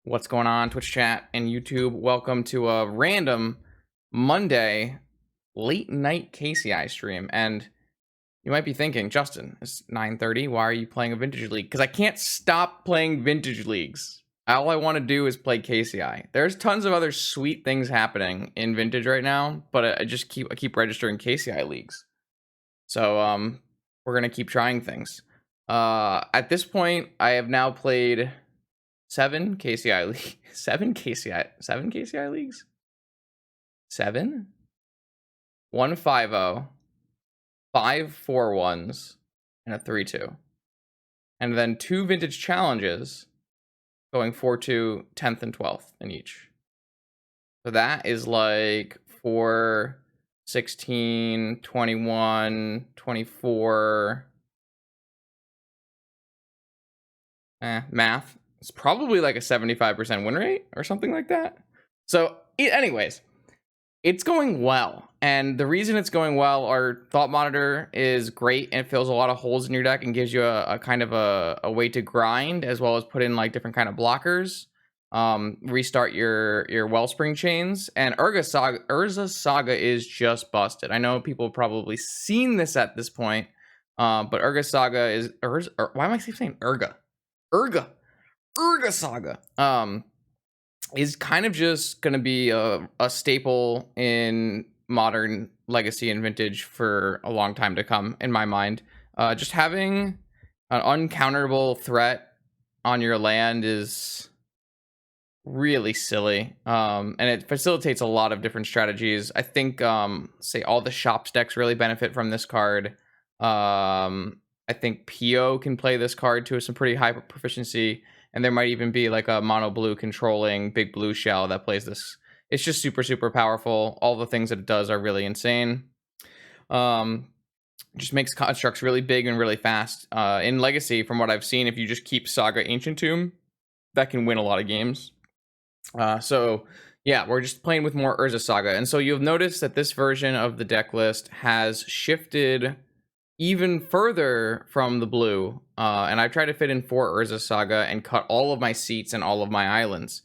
What's going on, Twitch chat and YouTube? Welcome to a random Monday late night KCI stream. And you might be thinking, Justin, it's 9:30. Why are you playing a vintage league? Because I can't stop playing vintage leagues. All I want to do is play KCI. There's tons of other sweet things happening in vintage right now, but I keep registering KCI leagues. So we're gonna keep trying things. At this point, I have now played 7 KCI leagues. 7 KCI leagues? 7? 1 5-0, 5 4-1s, and a 3-2. And then 2 vintage challenges going 4-2, 10th, and 12th in each. So that is like 4, 16, 21, 24. Math. It's probably like a 75% win rate or something like that. So, anyways, it's going well. And the reason it's going well, our Thought Monitor is great and it fills a lot of holes in your deck and gives you a kind of a way to grind, as well as put in like different kind of blockers. Restart your Wellspring chains. And Urza Saga is just busted. I know people have probably seen this at this point, but Urza Saga is why am I saying Urga Saga is kind of just going to be a staple in modern legacy and vintage for a long time to come, in my mind. Just having an uncounterable threat on your land is really silly, and it facilitates a lot of different strategies. I think say all the shops decks really benefit from this card. I think PO can play this card to some pretty high proficiency, and there might even be like a mono blue controlling big blue shell that plays this. It's just super powerful. All the things that it does are really insane. Just makes constructs really big and really fast. In Legacy, from what I've seen, if you just keep Saga Ancient Tomb, that can win a lot of games. So yeah, we're just playing with more Urza Saga. And so you'll notice that this version of the deck list has shifted even further from the blue, and I've tried to fit in 4 Urza Saga and cut all of my seats and all of my islands.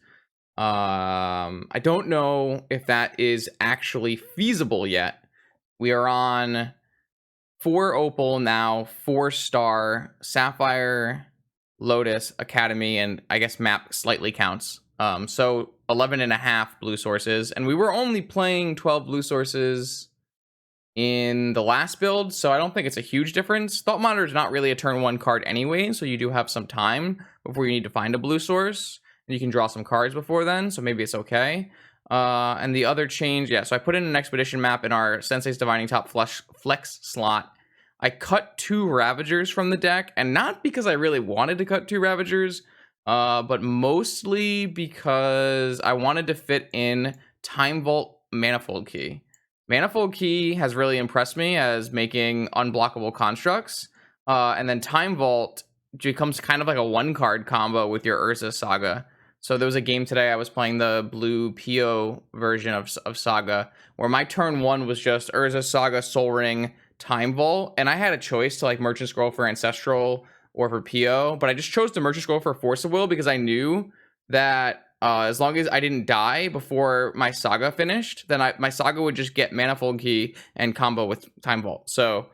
I don't know if that is actually feasible yet. We are on 4 Opal now, 4 Star, Sapphire, Lotus, Academy, and I guess Map slightly counts. So 11.5 blue sources, and we were only playing 12 blue sources in the last build, so I don't think it's a huge difference. Thought Monitor is not really a turn 1 card anyway, so you do have some time before you need to find a blue source, and you can draw some cards before then, so maybe it's okay. And the other change, yeah, so I put in an Expedition map in our Sensei's Divining Top Flex slot. I cut 2 Ravagers from the deck, and not because I really wanted to cut 2 Ravagers, but mostly because I wanted to fit in Time Vault Manifold Key. Manifold Key has really impressed me as making unblockable constructs, and then Time Vault becomes kind of like a 1-card combo with your Urza Saga. So there was a game today I was playing the blue PO version of Saga, where my turn 1 was just Urza Saga, Soul Ring, Time Vault, and I had a choice to like Merchant Scroll for Ancestral or for PO, but I just chose the Merchant Scroll for Force of Will because I knew that as long as I didn't die before my Saga finished, then my Saga would just get Manifold Key and combo with Time Vault. So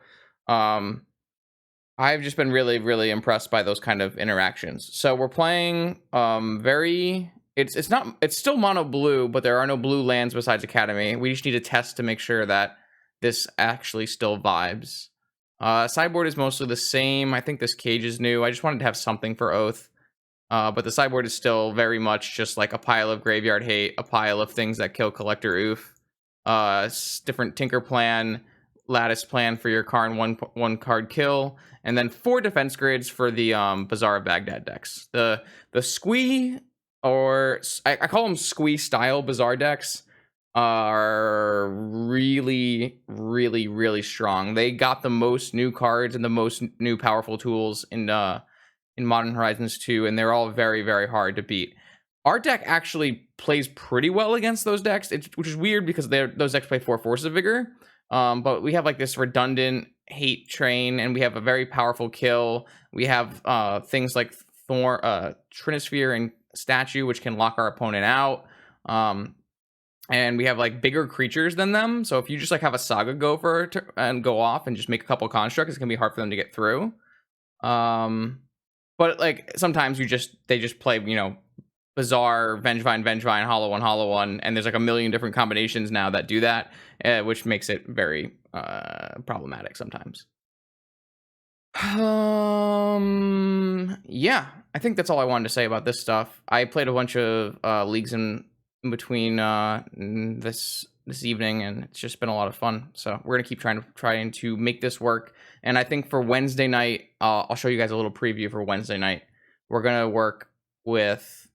I've just been really impressed by those kind of interactions. So we're playing it's still mono blue, but there are no blue lands besides Academy. We just need to test to make sure that this actually still vibes. Sideboard is mostly the same. I think this cage is new. I just wanted to have something for Oath. But the sideboard is still very much just like a pile of graveyard hate, a pile of things that kill Collector Oof, different Tinker Plan, Lattice Plan for your Karn one card kill, and then 4 defense grids for the Bazaar of Baghdad decks. The Squee, or I call them Squee style Bazaar decks, are really strong. They got the most new cards and the most new powerful tools in Modern Horizons 2, and they're all very hard to beat. Our deck actually plays pretty well against those decks, which is weird because those decks play 4 Force of Vigor, but we have like this redundant hate train, and we have a very powerful kill. We have things like Trinisphere statue, which can lock our opponent out. And we have like bigger creatures than them. So if you just like have a Saga go and go off and just make a couple constructs, it's gonna be hard for them to get through. But like sometimes they just play, you know, bizarre Vengevine, Hollow One, and there's like a million different combinations now that do that, which makes it very problematic sometimes. Yeah, I think that's all I wanted to say about this stuff. I played a bunch of leagues in between this evening, and it's just been a lot of fun. So we're gonna keep trying to make this work. And I think for Wednesday night, I'll show you guys a little preview for Wednesday night. We're gonna work with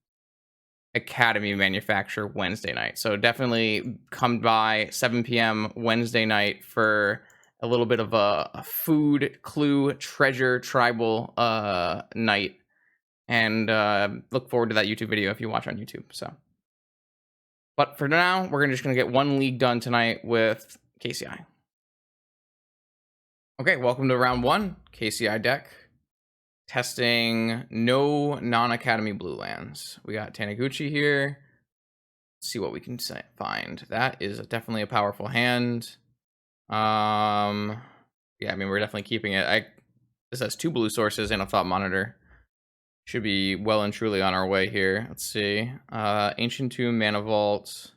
Academy Manufacturer Wednesday night. So definitely come by 7 p.m. Wednesday night for a little bit of a food clue treasure tribal night, and look forward to that YouTube video if you watch on YouTube. So, but for now, we're just gonna get one league done tonight with KCI. Okay, welcome to round 1, KCI deck. Testing no non-Academy blue lands. We got Taniguchi here. Let's see what we can find. That is definitely a powerful hand. Yeah, I mean, we're definitely keeping it. This has 2 blue sources and a Thought Monitor. Should be well and truly on our way here. Let's see. Ancient Tomb, Mana Vault,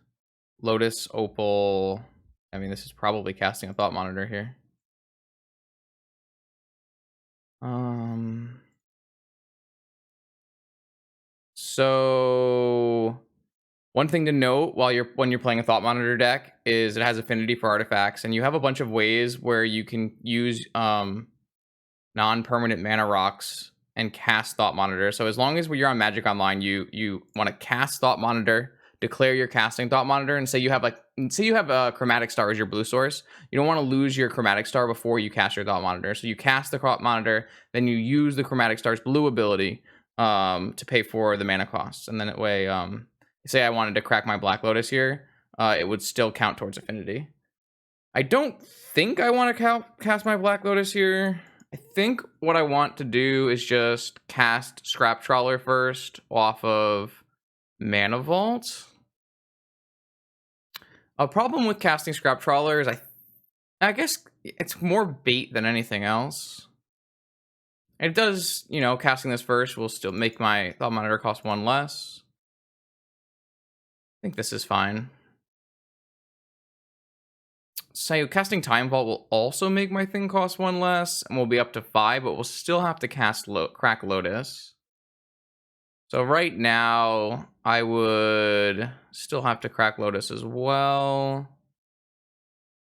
Lotus, Opal. I mean, this is probably casting a Thought Monitor here. So one thing to note when you're playing a Thought Monitor deck is it has affinity for artifacts, and you have a bunch of ways where you can use non-permanent mana rocks and cast Thought Monitor. So as long as you're on Magic Online, you want to cast Thought Monitor, declare you're casting Thought Monitor, and say you have a Chromatic Star as your blue source. You don't want to lose your Chromatic Star before you cast your Thought Monitor. So you cast the Thought Monitor, then you use the Chromatic Star's blue ability to pay for the mana costs, and then that way, say I wanted to crack my Black Lotus here, it would still count towards affinity. I don't think I want to cast my Black Lotus here. I think what I want to do is just cast Scrap Trawler first off of Mana Vault. A problem with casting Scrap Trawler is I guess it's more bait than anything else. It does, you know, casting this first will still make my Thought Monitor cost 1 less. I think this is fine. So casting Time Vault will also make my thing cost 1 less, and we'll be up to 5, but we'll still have to cast Crack Lotus. So right now, I would still have to Crack Lotus as well.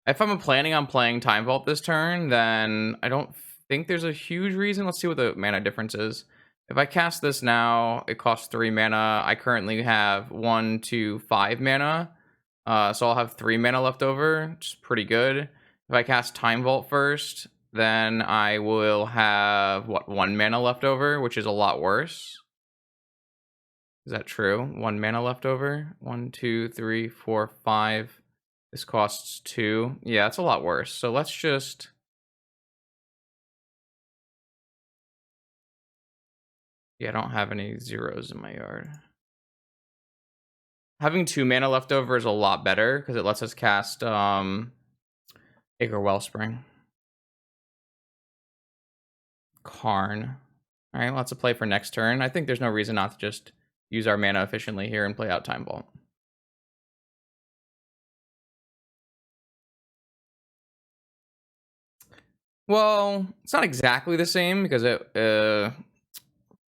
If I'm planning on playing Time Vault this turn, then I don't think there's a huge reason. Let's see what the mana difference is. If I cast this now, it costs 3 mana. I currently have 1, 2, 5 mana. So I'll have 3 mana left over, which is pretty good. If I cast Time Vault first, then I will have, 1 mana left over, which is a lot worse. Is that true? 1 mana left over? 1, 2, 3, 4, 5. This costs 2. Yeah, it's a lot worse. So let's just... Yeah, I don't have any zeros in my yard. Having 2 mana left over is a lot better because it lets us cast Acre Wellspring. Karn. Alright, lots of play for next turn. I think there's no reason not to just use our mana efficiently here and play out Time Vault. Well, it's not exactly the same because it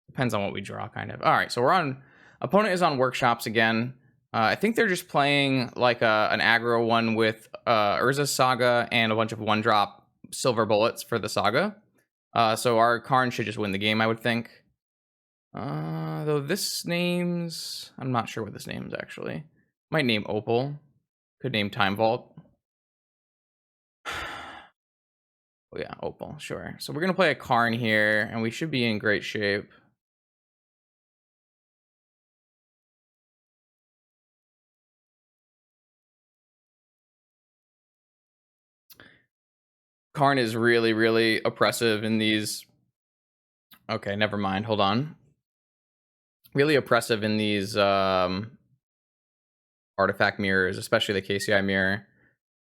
depends on what we draw, kind of. Alright, so we're on... Opponent is on Workshops again. I think they're just playing like an aggro one with Urza Saga and a bunch of 1-drop silver bullets for the Saga. So our Karn should just win the game, I would think. Though this names... I'm not sure what this names, actually. Might name Opal. Could name Time Vault. Oh yeah, Opal, sure. So we're going to play a Karn here, and we should be in great shape. Karn is really, really oppressive in these... Okay, never mind. Hold on. really oppressive in these artifact mirrors, especially the KCI mirror.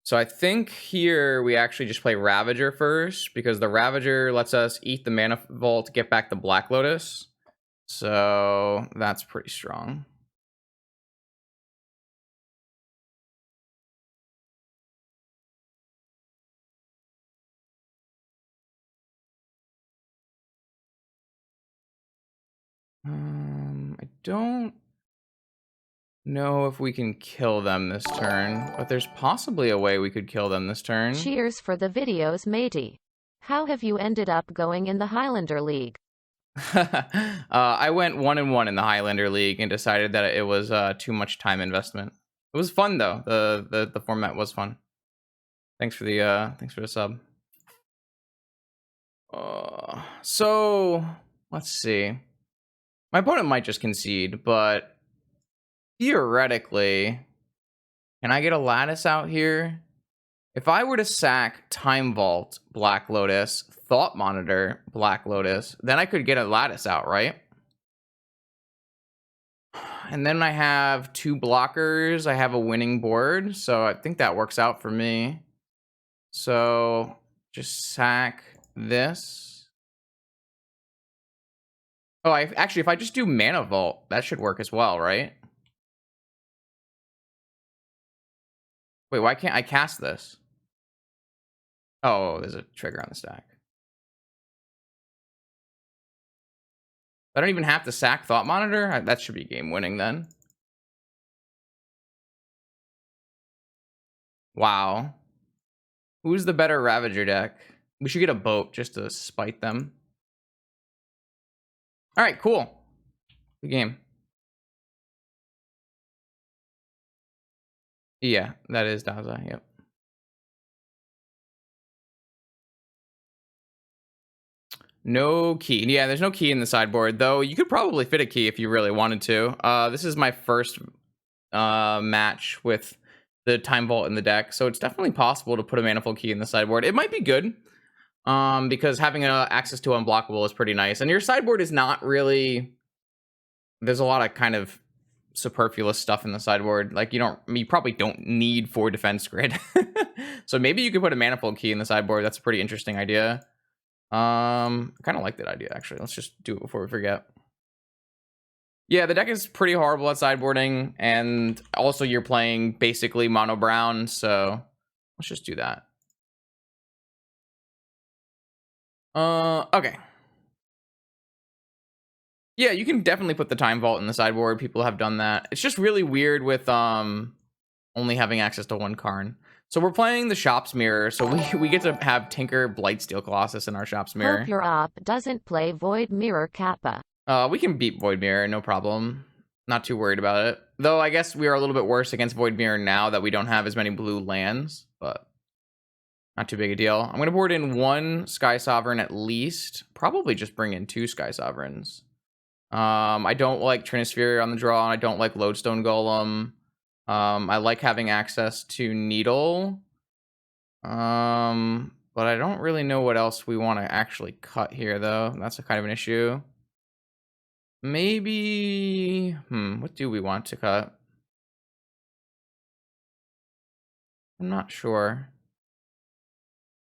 So I think here we actually just play Ravager first, because the Ravager lets us eat the Mana Vault to get back the Black Lotus. So that's pretty strong. I don't know if we can kill them this turn, but there's possibly a way we could kill them this turn. Cheers for the videos, matey. How have you ended up going in the Highlander League? I went 1-1 in the Highlander League and decided that it was too much time investment. It was fun though. The format was fun. Thanks for the sub. So let's see. My opponent might just concede, but theoretically, can I get a Lattice out here? If I were to sack Time Vault, Black Lotus, Thought Monitor, Black Lotus, then I could get a Lattice out, right? And then I have 2 blockers. I have a winning board, so I think that works out for me. So just sack this. Oh, actually, if I just do Mana Vault, that should work as well, right? Wait, why can't I cast this? Oh, there's a trigger on the stack. I don't even have to sack Thought Monitor? That should be game winning then. Wow. Who's the better Ravager deck? We should get a boat just to spite them. All right, cool. Good game. Yeah, that is Daza, yep. No key. Yeah, there's no key in the sideboard, though you could probably fit a key if you really wanted to. This is my first match with the Time Vault in the deck, so it's definitely possible to put a Manifold Key in the sideboard. It might be good, because having access to Unblockable is pretty nice. And your sideboard is not really... There's a lot of kind of superfluous stuff in the sideboard. Like, you probably don't need 4 defense grid. So maybe you could put a Manifold Key in the sideboard. That's a pretty interesting idea. I kind of like that idea, actually. Let's just do it before we forget. Yeah, the deck is pretty horrible at sideboarding, and also you're playing basically mono brown, so let's just do that. Okay. Yeah, you can definitely put the Time Vault in the sideboard. People have done that. It's just really weird with only having access to 1 Karn. So we're playing the Shop's Mirror, so we get to have Tinker Blightsteel Colossus in our Shop's Mirror. Hope your op doesn't play Void Mirror Kappa. We can beat Void Mirror, no problem. Not too worried about it. Though I guess we are a little bit worse against Void Mirror now that we don't have as many blue lands, but not too big a deal. I'm going to board in 1 Sky Sovereign at least. Probably just bring in 2 Sky Sovereigns. I don't like Trinisphere on the draw, and I don't like Lodestone Golem. I like having access to Needle. But I don't really know what else we want to actually cut here, though. That's a kind of an issue. Maybe... what do we want to cut? I'm not sure.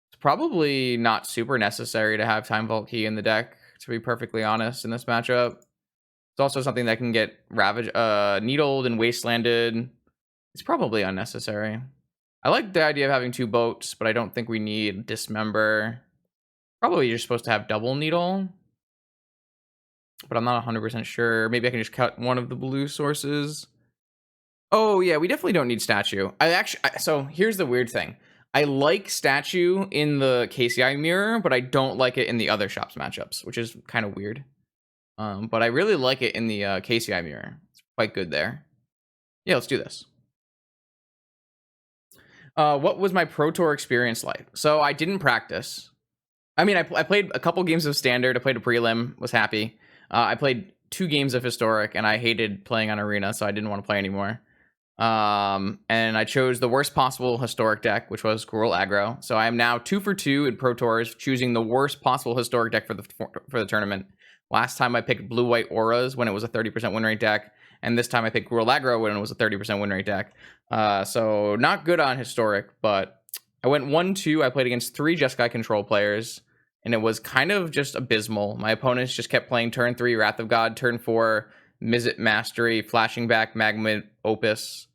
It's probably not super necessary to have Time Vault Key in the deck, to be perfectly honest, in this matchup. It's also something that can get needled and wastelanded. It's probably unnecessary. I like the idea of having 2 boats, but I don't think we need Dismember. Probably you're supposed to have double needle, but I'm not 100% sure. Maybe I can just cut one of the blue sources. Oh yeah, we definitely don't need Statue. So here's the weird thing. I like Statue in the KCI mirror, but I don't like it in the other shops matchups, which is kind of weird. But I really like it in the KCI mirror. It's quite good there. Yeah, let's do this. What was my Pro Tour experience like? So I didn't practice. I mean, I played a couple games of Standard. I played a prelim, was happy. I played 2 games of Historic, and I hated playing on Arena, so I didn't want to play anymore. And I chose the worst possible Historic deck, which was Gruul Aggro. So I am now 2 for 2 in Pro Tours, choosing the worst possible Historic deck for the tournament, Last time I picked blue-white auras when it was a 30% win rate deck, and this time I picked Gruul Aggro when it was a 30% win rate deck. So not good on historic, but I went 1-2. I played against 3 Jeskai control players, and it was kind of just abysmal. My opponents just kept playing turn 3 Wrath of God, turn 4 Mizzet Mastery, flashing back Magma Opus.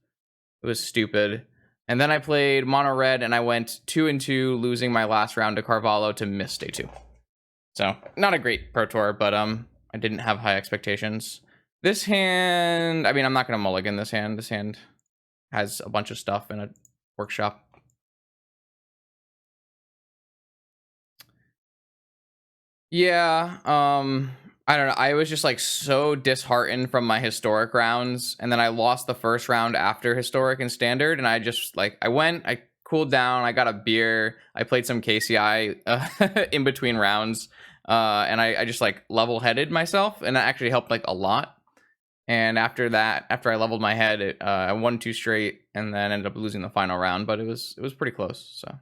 It was stupid. And then I played mono red, and I went 2-2, losing my last round to Carvalho to miss day 2. So not a great Pro Tour, but I didn't have high expectations. This hand, I mean, I'm not gonna mulligan this hand. This hand has a bunch of stuff in a workshop. Yeah, I don't know. I was just like so disheartened from my historic rounds, and then I lost the first round after historic and standard, and I just like I cooled down, I got a beer, I played some KCI in between rounds, and I just like level-headed myself, and that actually helped like a lot. And after that, after I leveled my head, I won 2 straight, and then ended up losing the final round, but it was pretty close. So.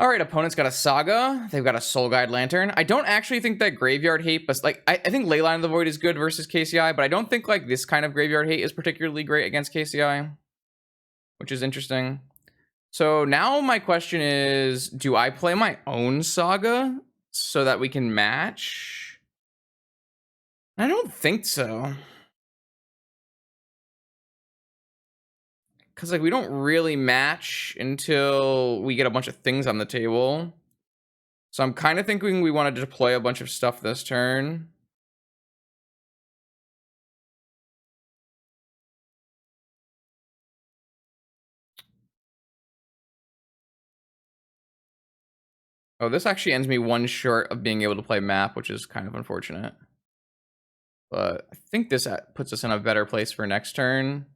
All right, opponent's got a Saga. They've got a Soul Guide Lantern. I don't actually think that Graveyard Hate, but like I think Leyline of the Void is good versus KCI, but I don't think like this kind of Graveyard Hate is particularly great against KCI, which is interesting. So now my question is, do I play my own Saga so that we can match? I don't think so. Because like we don't really match until we get a bunch of things on the table. So I'm kind of thinking we want to deploy a bunch of stuff this turn. Oh, this actually ends me 1 short of being able to play map, which is kind of unfortunate. But I think this puts us in a better place for next turn.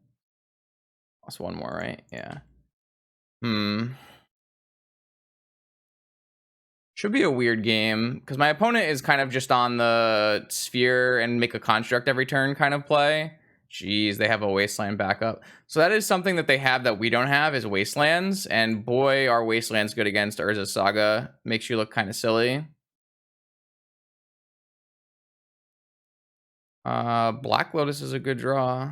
Plus 1 more, right? Yeah. Should be a weird game, because my opponent is kind of just on the sphere and make a construct every turn kind of play. Jeez, they have a wasteland backup. So that is something that they have that we don't have, is wastelands. And boy, are wastelands good against Urza Saga. Makes you look kind of silly. Black Lotus is a good draw.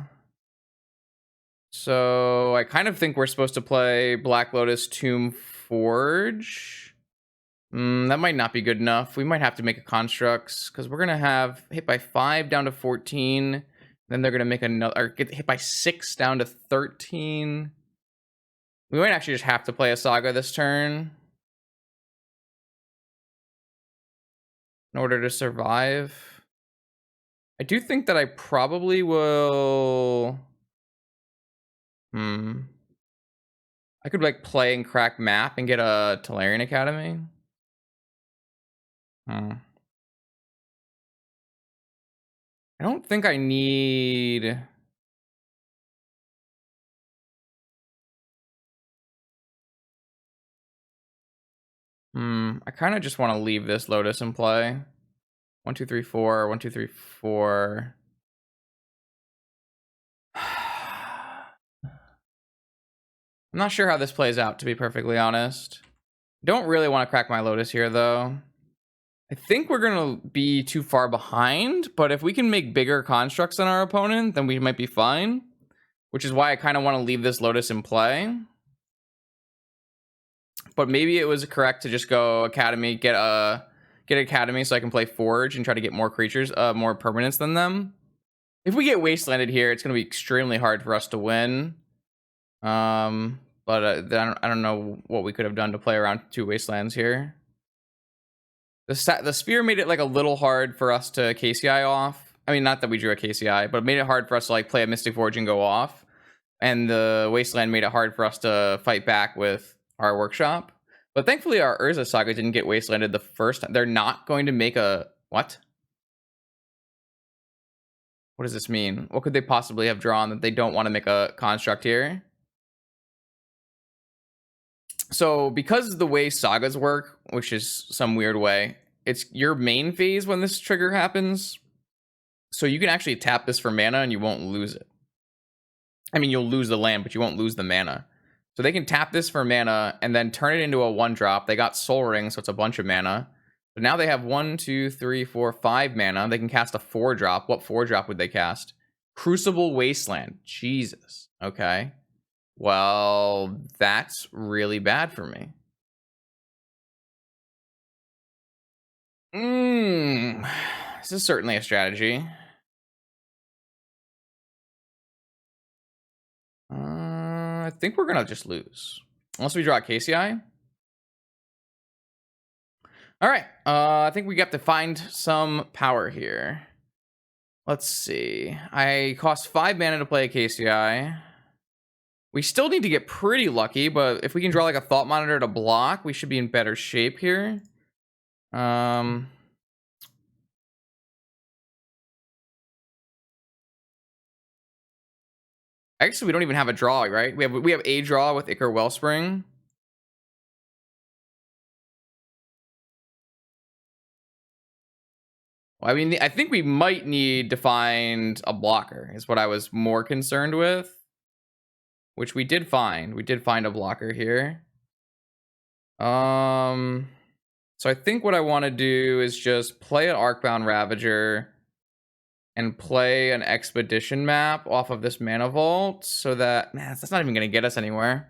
So I kind of think we're supposed to play Black Lotus Tomb Forge. That might not be good enough. We might have to make a constructs, because we're gonna have hit by 5 down to 14. Then they're gonna make another, or get hit by 6 down to 13. We might actually just have to play a Saga this turn in order to survive. I do think that I probably will. I could like play and crack map and get a Tolarian Academy. I don't think I need. I kind of just want to leave this Lotus in play. 1, 2, 3, 4. 1, 2, 3, 4. I'm not sure how this plays out, to be perfectly honest. Don't really want to crack my Lotus here, though. I think we're going to be too far behind, but if we can make bigger constructs than our opponent, then we might be fine. Which is why I kind of want to leave this Lotus in play. But maybe it was correct to just go Academy, get Academy so I can play Forge and try to get more creatures, more permanents than them. If we get Wastelanded here, it's going to be extremely hard for us to win. But I don't know what we could have done to play around 2 Wastelands here. The Sphere made it like a little hard for us to KCI off. I mean, not that we drew a KCI, but it made it hard for us to like play a Mystic Forge and go off. And the Wasteland made it hard for us to fight back with our workshop. But thankfully our Urza Saga didn't get Wastelanded the first time. They're not going to make a... What? What does this mean? What could they possibly have drawn that they don't want to make a construct here? So because the way Sagas work, which is some weird way, it's your main phase when this trigger happens. So you can actually tap this for mana and you won't lose it. I mean, you'll lose the land, but you won't lose the mana. So they can tap this for mana and then turn it into a 1-drop. They got Soul Ring, so it's a bunch of mana. But now they have 1, 2, 3, 4, 5 mana. They can cast a 4-drop. What 4-drop would they cast? Crucible Wasteland. Jesus. Okay. Well, that's really bad for me. This is certainly a strategy. I think we're gonna just lose. Unless we draw a KCI. Alright. I think we got to find some power here. Let's see. I cost 5 mana to play a KCI. We still need to get pretty lucky, but if we can draw like a Thought Monitor to block, we should be in better shape here. Actually, we don't even have a draw, right? We have a draw with Ichor Wellspring. Well, I mean, I think we might need to find a blocker, is what I was more concerned with. Which we did find. We did find a blocker here. So I think what I want to do is just play an Arcbound Ravager and play an Expedition map off of this Mana Vault so that, man, that's not even going to get us anywhere.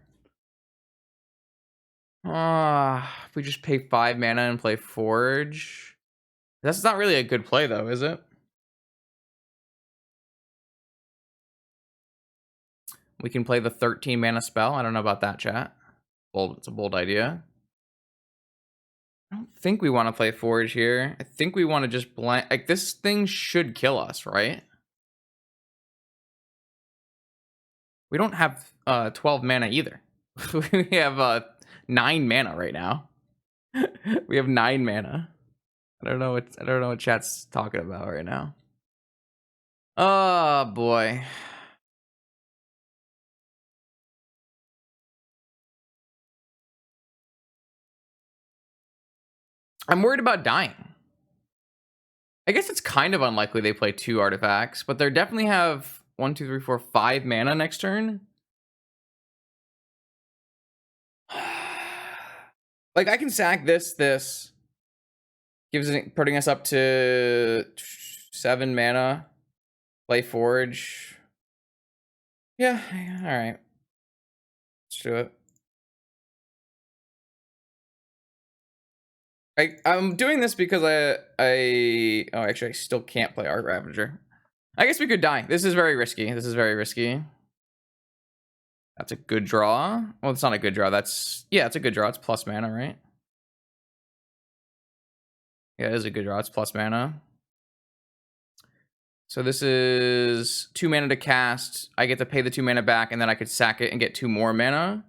If we just pay 5 mana and play Forge. That's not really a good play though, is it? We can play the 13 mana spell. I don't know about that, chat. Bold, it's a bold idea. I don't think we want to play Forge here. I think we want to just blank. Like, this thing should kill us, right? We don't have 12 mana either. We have 9 mana right now. We have 9 mana. I don't know what chat's talking about right now. Oh boy. I'm worried about dying. I guess it's kind of unlikely they play 2 artifacts, but they definitely have 1, 2, 3, 4, 5 mana next turn. Like, I can sack this. Putting us up to 7 mana. Play Forge. Yeah, alright. Let's do it. I'm doing this because actually I still can't play Art Ravager. I guess we could die. This is very risky. That's a good draw. Well, it's not a good draw. It's a good draw. It's plus mana, right? Yeah, it is a good draw. It's plus mana. So this is 2 mana to cast. I get to pay the 2 mana back, and then I could sack it and get 2 more mana.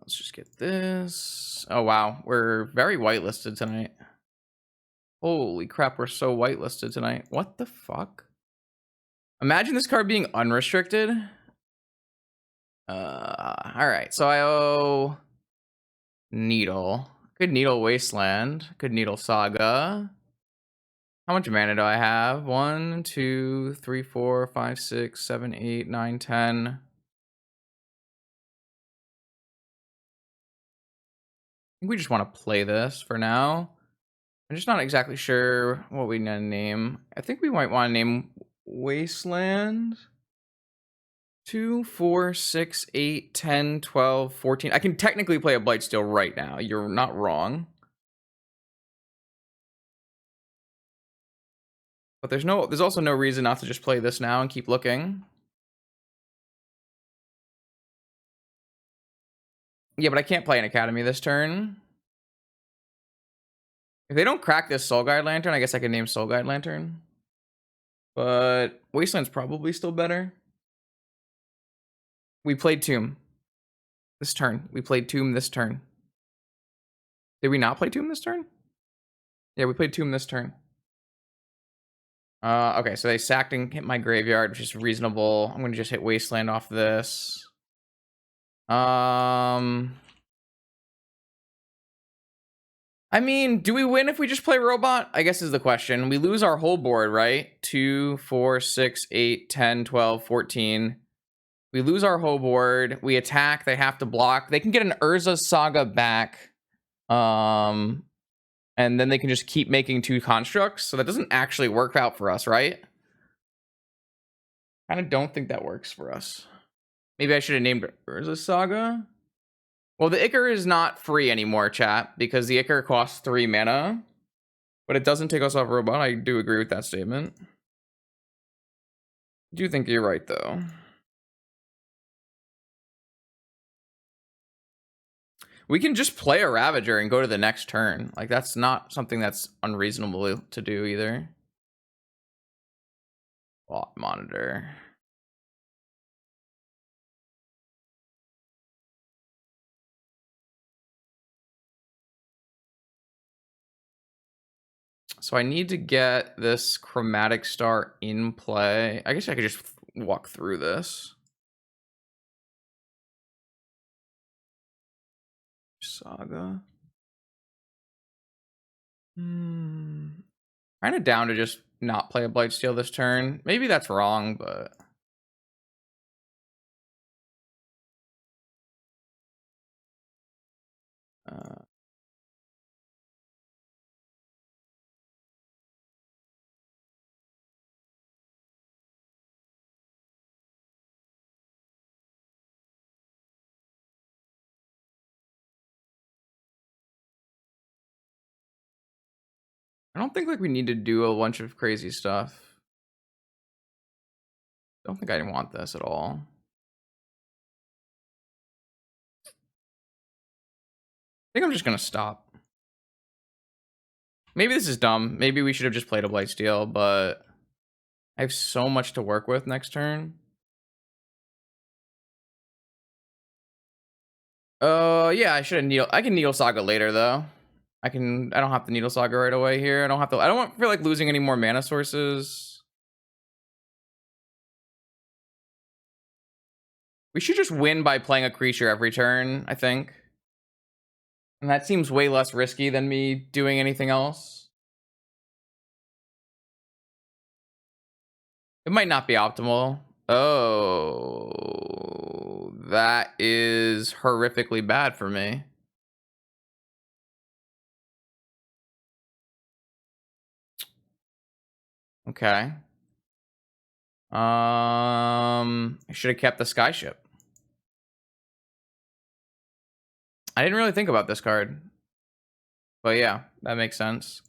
Let's just get this. Oh, wow. We're very whitelisted tonight. Holy crap, we're so whitelisted tonight. What the fuck? Imagine this card being unrestricted. Alright, so I owe Needle. Good Needle Wasteland. Good Needle Saga. How much mana do I have? 1, 2, 3, 4, 5, 6, 7, 8, 9, 10. I think we just want to play this for now. I'm just not exactly sure what we need to name. I think we might want to name Wasteland. 2, 4, 6, 8, 10, 12, 14. I can technically play a Blightsteel right now. You're not wrong. But there's also no reason not to just play this now and keep looking. Yeah, but I can't play an Academy this turn. If they don't crack this Soul Guide Lantern, I guess I can name Soul Guide Lantern. But Wasteland's probably still better. We played Tomb this turn. We played Tomb this turn. Did we not play Tomb this turn? Yeah, we played Tomb this turn. Okay, so they sacked and hit my graveyard, which is reasonable. I'm gonna just hit Wasteland off this. I mean, do we win if we just play Robot? I guess is the question. We lose our whole board, right? 2, 4, 6, 8, 10, 12, 14. We lose our whole board. We attack. They have to block. They can get an Urza Saga back. And then they can just keep making 2 constructs. So that doesn't actually work out for us, right? I don't think that works for us. Maybe I should have named Urza Saga. Well, the Ichor is not free anymore, chat, because the Ichor costs 3 mana. But it doesn't take us off robot. I do agree with that statement. I do think you're right, though. We can just play a Ravager and go to the next turn. Like, that's not something that's unreasonable to do either. Bot monitor. So I need to get this Chromatic Star in play. I guess I could just walk through this. Saga. Kind of down to just not play a Blightsteel this turn. Maybe that's wrong, but... I don't think like we need to do a bunch of crazy stuff. Don't think I want this at all. I think I'm just gonna stop. Maybe this is dumb. Maybe we should have just played a Blightsteel, but I have so much to work with next turn. Yeah, I should have Needle. I can Needle Saga later though. I don't have to Needle Saga right away here. I don't feel like losing any more mana sources. We should just win by playing a creature every turn, I think. And that seems way less risky than me doing anything else. It might not be optimal. Oh, that is horrifically bad for me. Okay. I should have kept the Skyship. I didn't really think about this card. But yeah, that makes sense.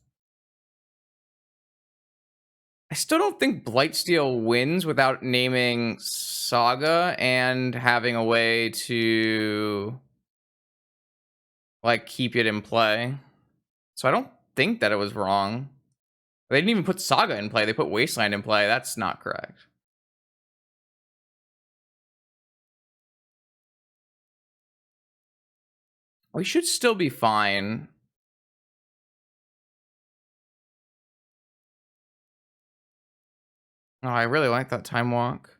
I still don't think Blightsteel wins without naming Saga and having a way to like keep it in play. So I don't think that it was wrong. They didn't even put Saga in play. They put Wasteland in play. That's not correct. We should still be fine. Oh, I really like that Time Walk.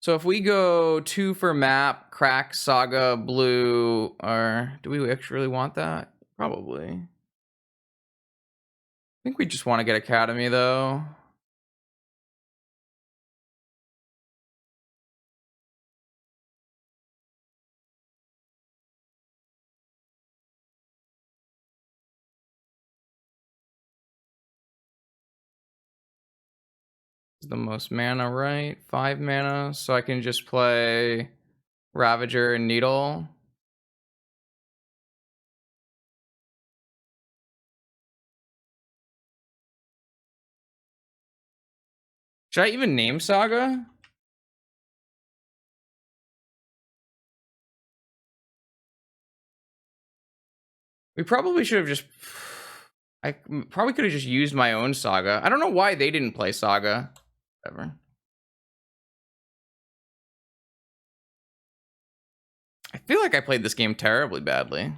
So if we go 2 for map, crack, Saga, blue, or do we actually really want that? Probably. I think we just want to get Academy though. The most mana, right? 5 mana, so I can just play Ravager and Needle. Should I even name Saga? We probably should have just... I probably could have just used my own Saga. I don't know why they didn't play Saga. Whatever. I feel like I played this game terribly badly.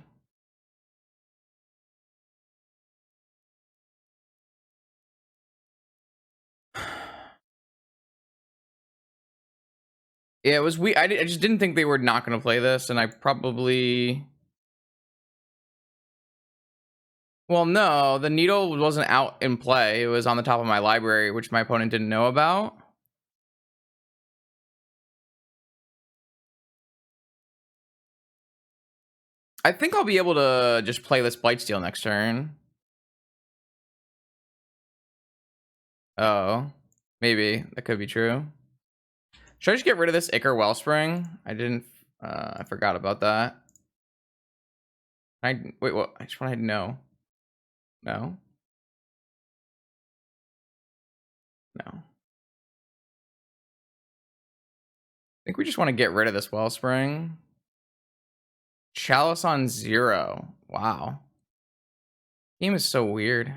Yeah, it was I just didn't think they were not going to play this, and I probably... Well, no, the Needle wasn't out in play. It was on the top of my library, which my opponent didn't know about. I think I'll be able to just play this Blightsteel next turn. Oh, maybe that could be true. Should I just get rid of this Ichor Wellspring? I didn't. I forgot about that. Wait. What? I just want to know. No. No. I think we just want to get rid of this Wellspring. Chalice on 0. Wow. Game is so weird.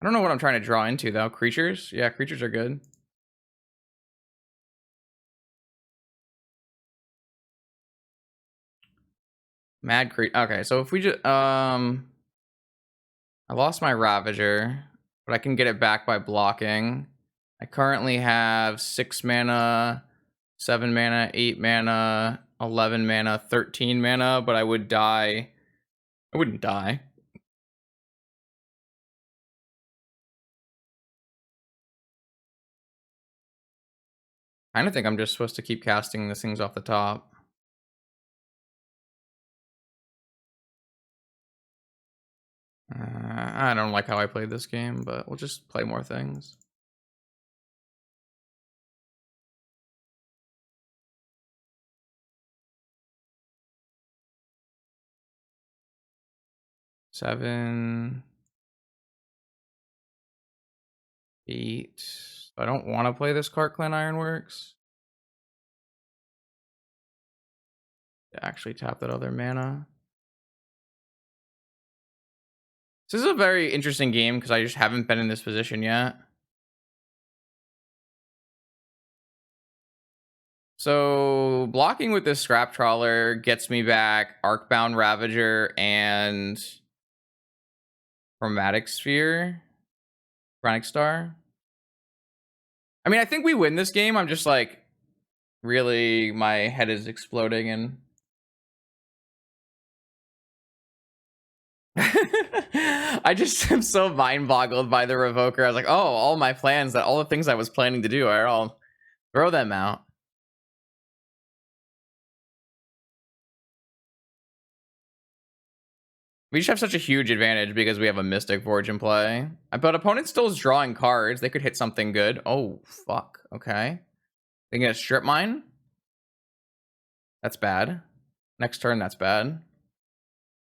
I don't know what I'm trying to draw into though. Creatures? Yeah, creatures are good. Mad creep. Okay, so if we just I lost my Ravager, but I can get it back by blocking. I currently have 6 mana, 7 mana, 8 mana, 11 mana, 13 mana, but I would die. I wouldn't die. I kind of think I'm just supposed to keep casting these things off the top. I don't like how I played this game, but we'll just play more things. Seven, 8. I don't want to play this Cart Clan Ironworks. To actually tap that other mana. This is a very interesting game because I just haven't been in this position yet. So blocking with this Scrap Trawler gets me back Arcbound Ravager and Chromatic Sphere, Chronic Star. I mean, I think we win this game. I'm just like, really, my head is exploding and I just am so mind boggled by the Revoker. I was like, oh, all my plans, all the things I was planning to do, I'll throw them out. We just have such a huge advantage because we have a Mystic Forge in play. But opponent still is drawing cards. They could hit something good. Oh, fuck. Okay. They get a Strip Mine? That's bad. Next turn, that's bad.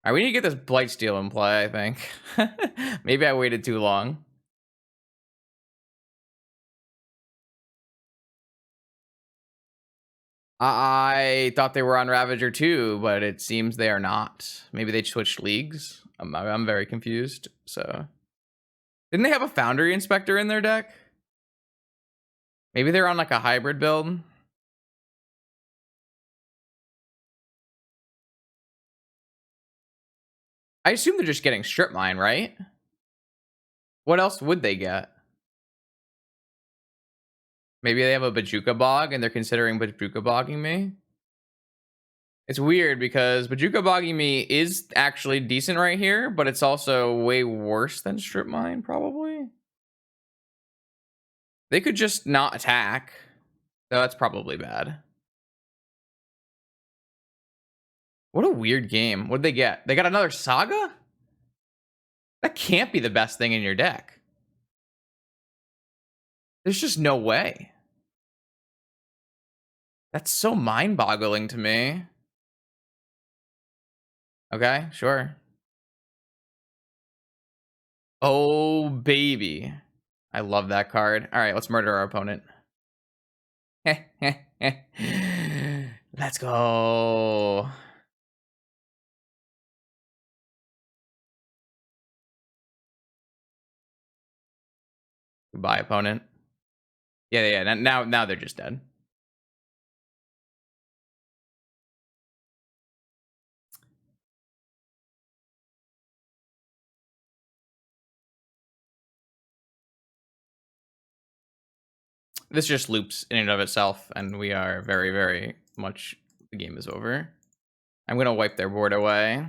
All right, we need to get this Blightsteel in play, I think. Maybe I waited too long. I thought they were on Ravager too, but it seems they are not. Maybe they switched leagues. I'm very confused. So, didn't they have a Foundry Inspector in their deck? Maybe they're on like a hybrid build. I assume they're just getting Strip Mine, right? What else would they get? Maybe they have a Bajuka Bog and they're considering Bajuka Bogging me. It's weird because Bajuka Bogging me is actually decent right here, but it's also way worse than Strip Mine, probably. They could just not attack. So that's probably bad. What a weird game. What'd they get? They got another Saga? That can't be the best thing in your deck. There's just no way. That's so mind-boggling to me. Okay, sure. Oh, baby. I love that card. All right, let's murder our opponent. Let's go. Goodbye, opponent. Yeah. Now they're just dead. This just loops in and of itself, and we are very, very much. The game is over. I'm gonna wipe their board away.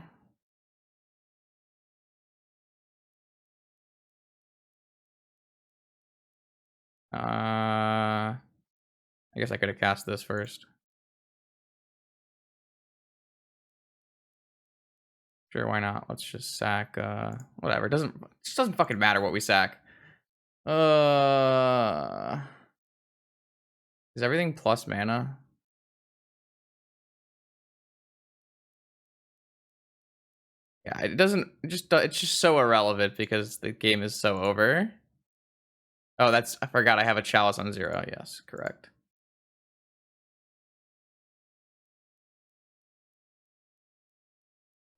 I guess I could have cast this first. Sure, why not? Let's just sack whatever. It just doesn't fucking matter what we sack. Is everything plus mana? Yeah, it doesn't it's just so irrelevant because the game is so over. Oh, I forgot I have a chalice on 0. Yes, correct.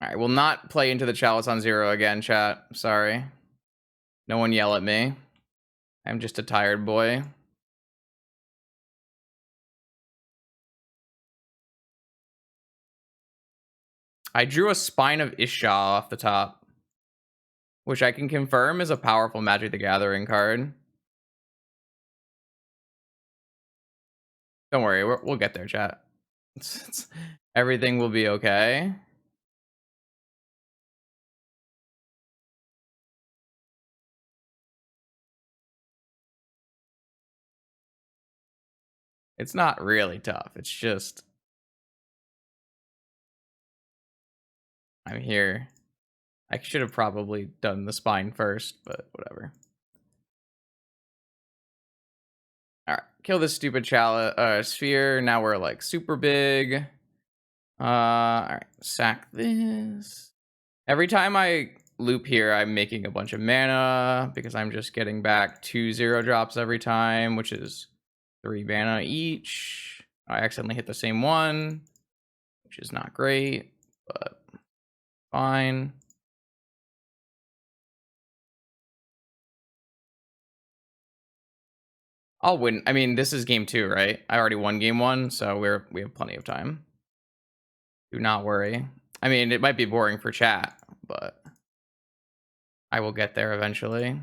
All right, we'll not play into the chalice on 0 again, chat. Sorry. No one yell at me. I'm just a tired boy. I drew a Spine of Isha off the top, which I can confirm is a powerful Magic the Gathering card. Don't worry, we'll get there, chat. Everything will be okay. It's not really tough. It's just I'm here. I should have probably done the Spine first, but whatever. All right, kill this stupid sphere. Now we're like super big. All right, sack this. Every time I loop here, I'm making a bunch of mana because I'm just getting back 2 0-drops every time, which is 3 mana each. I accidentally hit the same one, which is not great, but fine. I'll win. I mean, this is game 2, right? I already won game 1, so we have plenty of time. Do not worry. I mean, it might be boring for chat, but I will get there eventually.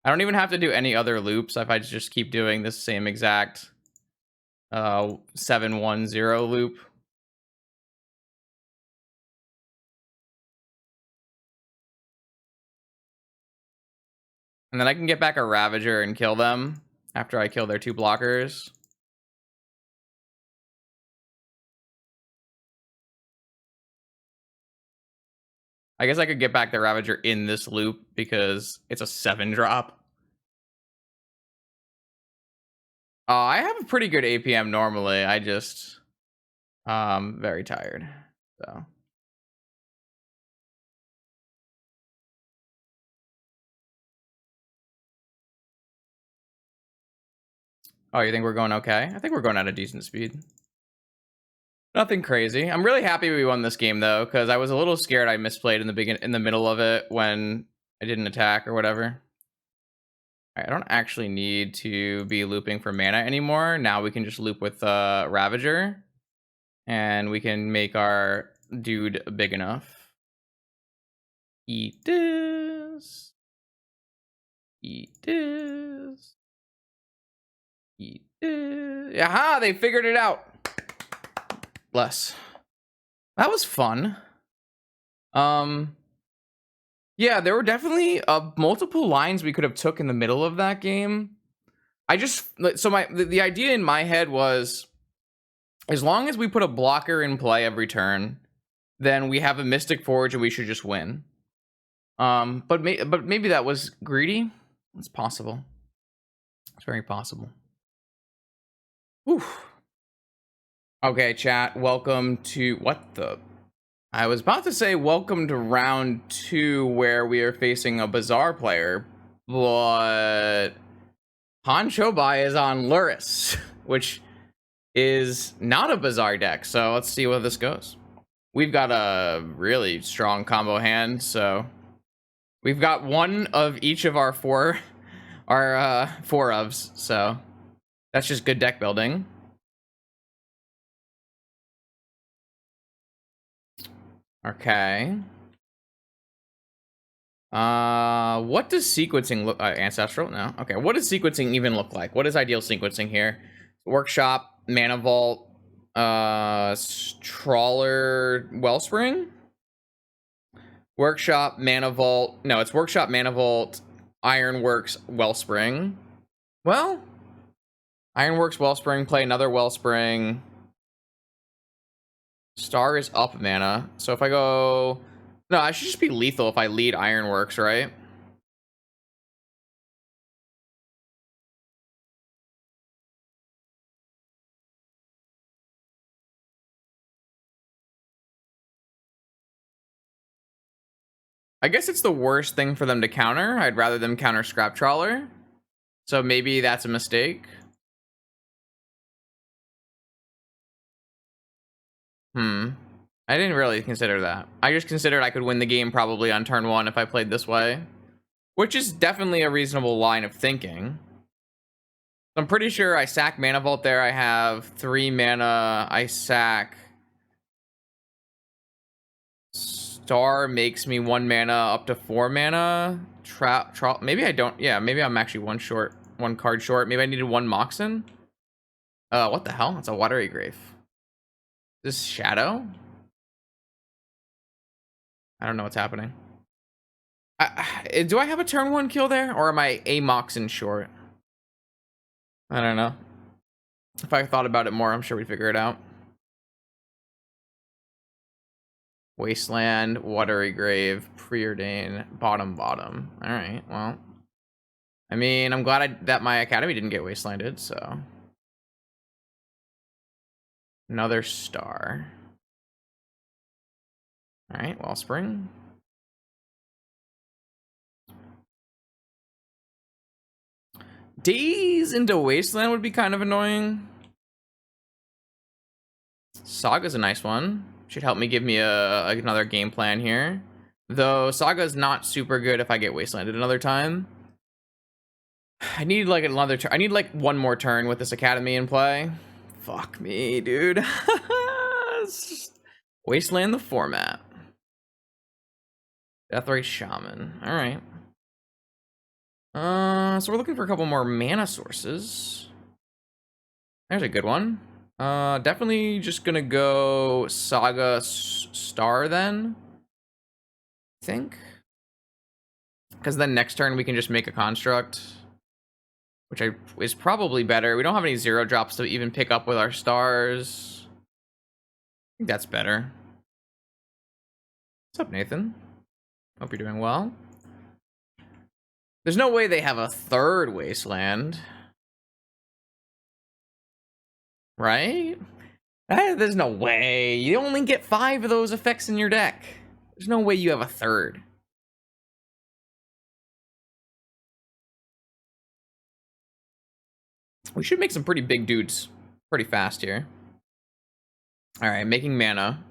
I don't even have to do any other loops if I just keep doing this same exact 7-1-0 loop. And then I can get back a Ravager and kill them after I kill their 2 blockers. I guess I could get back the Ravager in this loop because it's a 7-drop. I have a pretty good APM normally. I just very tired. So oh, you think we're going okay? I think we're going at a decent speed. Nothing crazy. I'm really happy we won this game though, because I was a little scared I misplayed in the middle of it when I didn't attack or whatever. I don't actually need to be looping for mana anymore. Now we can just loop with Ravager, and we can make our dude big enough. Eat this. Eat this. Eat this. Aha! They figured it out. Bless. That was fun. Yeah, there were definitely multiple lines we could have took in the middle of that game. The idea in my head was, as long as we put a blocker in play every turn, then we have a Mystic Forge and we should just win. But maybe that was greedy. It's possible. It's very possible. Oof. Okay, chat. Welcome to what the. I was about to say welcome to round 2 where we are facing a Bazaar player, but Han Chobai is on Luris, which is not a Bazaar deck, so let's see where this goes. We've got a really strong combo hand, so we've got one of each of our four ofs, so that's just good deck building. Okay. What does sequencing look ancestral? No. Okay, what does sequencing even look like? What is ideal sequencing here? Workshop, Mana Vault, Trawler, Wellspring? Workshop, Mana Vault. No, it's Workshop, Mana Vault, Ironworks, Wellspring. Well, Ironworks, Wellspring, play another Wellspring. Star is up mana. So if I go... No, I should just be lethal if I lead Ironworks, right? I guess it's the worst thing for them to counter. I'd rather them counter Scrap Trawler. So maybe that's a mistake. I didn't really consider that. I just considered I could win the game probably on turn 1 if I played this way. Which is definitely a reasonable line of thinking. I'm pretty sure I sack Mana Vault there. I have 3 mana. I sack... Star makes me 1 mana up to 4 mana. Maybe I don't. Yeah, maybe I'm actually one card short. Maybe I needed 1 Moxen. What the hell? It's a Watery Grave. This Shadow? I don't know what's happening. Do I have a turn 1 kill there? Or am I a Moxen short? I don't know. If I thought about it more, I'm sure we'd figure it out. Wasteland, Watery Grave, Preordain, bottom. Alright, well. I mean, I'm glad that my Academy didn't get Wastelanded, so. Another Star. Alright, Wellspring. Days into Wasteland would be kind of annoying. Saga's a nice one. Should help me give me another game plan here. Though Saga's not super good if I get Wastelanded another time. I need like another turn. I need like 1 more turn with this Academy in play. Fuck me, dude. Wasteland the format. Deathray Shaman. Alright. So we're looking for a couple more mana sources. There's a good one. Definitely just gonna go Saga Star then. I think. Because then next turn we can just make a construct. Which is probably better. We don't have any 0 drops to even pick up with our stars. I think that's better. What's up, Nathan? Hope you're doing well. There's no way they have a 3rd Wasteland. Right? There's no way. You only get 5 of those effects in your deck. There's no way you have a 3rd. We should make some pretty big dudes pretty fast here. Alright, making mana.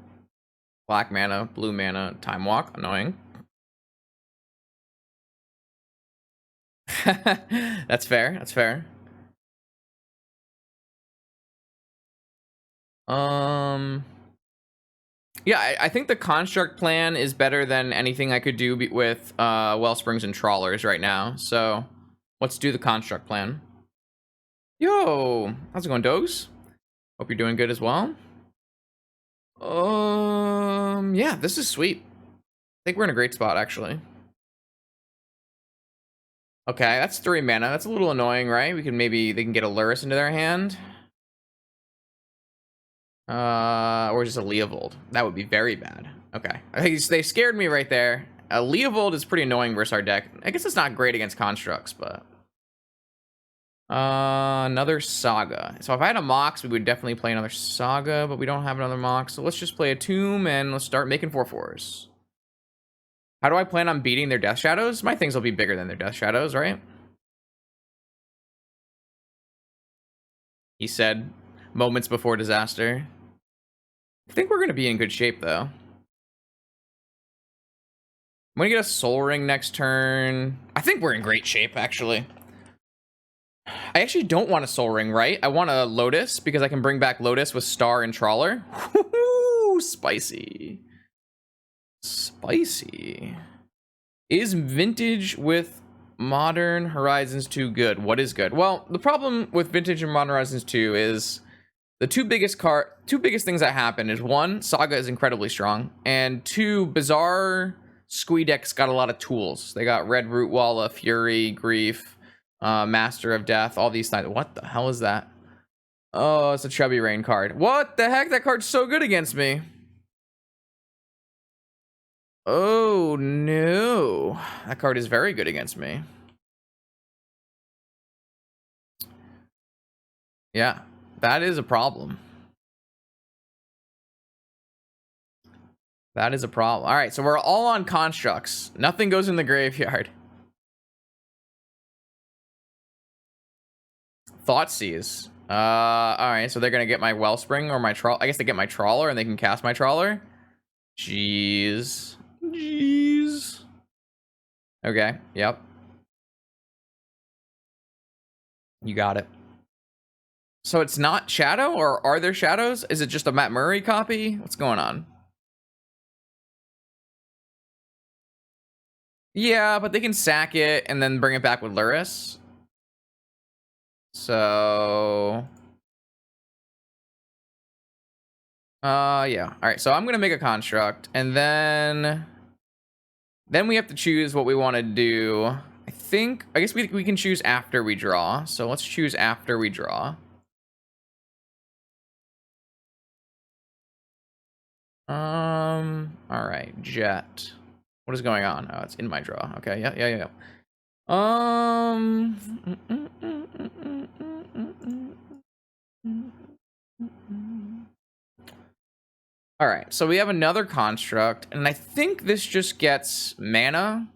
Black mana, blue mana, Time Walk. Annoying. That's fair. That's fair. Yeah, I think the construct plan is better than anything I could do with Wellsprings and Trawlers right now. So let's do the construct plan. Yo, how's it going, Dogs? Hope you're doing good as well. Yeah, this is sweet. I think we're in a great spot, actually. Okay, that's 3 mana. That's a little annoying, right? They can get a Lurrus into their hand. Or just a Leovold. That would be very bad. Okay. I think they scared me right there. A Leovold is pretty annoying versus our deck. I guess it's not great against constructs, but... another Saga. So if I had a Mox, we would definitely play another Saga, but we don't have another Mox. So let's just play a Tomb and let's start making 4/4s. How do I plan on beating their Death Shadows? My things will be bigger than their Death Shadows, right? He said moments before disaster. I think we're going to be in good shape, though. I'm going to get a Soul Ring next turn. I think we're in great shape, actually. I actually don't want a Soul Ring, right? I want a Lotus, because I can bring back Lotus with Star and Trawler. Woo-hoo, spicy. Spicy. Is Vintage with Modern Horizons 2 good? What is good? Well, the problem with Vintage and Modern Horizons 2 is... The two biggest things that happen is 1, Saga is incredibly strong, and 2, Bizarre Squee decks got a lot of tools. They got Red Root Walla, Fury, Grief, Master of Death, all these things. What the hell is that? Oh, it's a Chubby Rain card. What the heck? That card's so good against me. Oh, no. That card is very good against me. Yeah, that is a problem. That is a problem. All right, so we're all on constructs. Nothing goes in the graveyard. Thoughtseize. All right, so they're gonna get my Wellspring or my Trawl. I guess they get my Trawler and they can cast my Trawler. Jeez. Jeez. Okay, yep. You got it. So it's not Shadow, or are there Shadows? Is it just a Matt Murray copy? What's going on? Yeah, but they can sack it and then bring it back with Luris. So... yeah. All right, so I'm gonna make a construct, and then we have to choose what we want to do. I guess we can choose after we draw. So let's choose after we draw. All right, Jet. What is going on? Oh, it's in my draw. Okay, yeah. All right, so we have another construct, and I think this just gets mana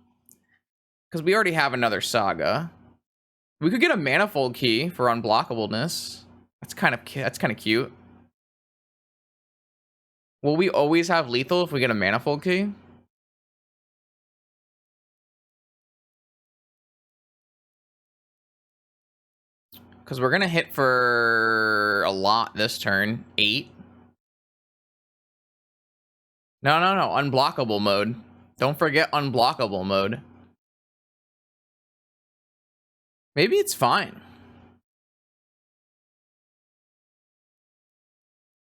because we already have another Saga. We could get a Manifold Key for unblockableness. That's kind of cute. Will we always have lethal if we get a Manifold Key? Because we're gonna hit for a lot this turn. 8. No. Unblockable mode. Don't forget unblockable mode. Maybe it's fine.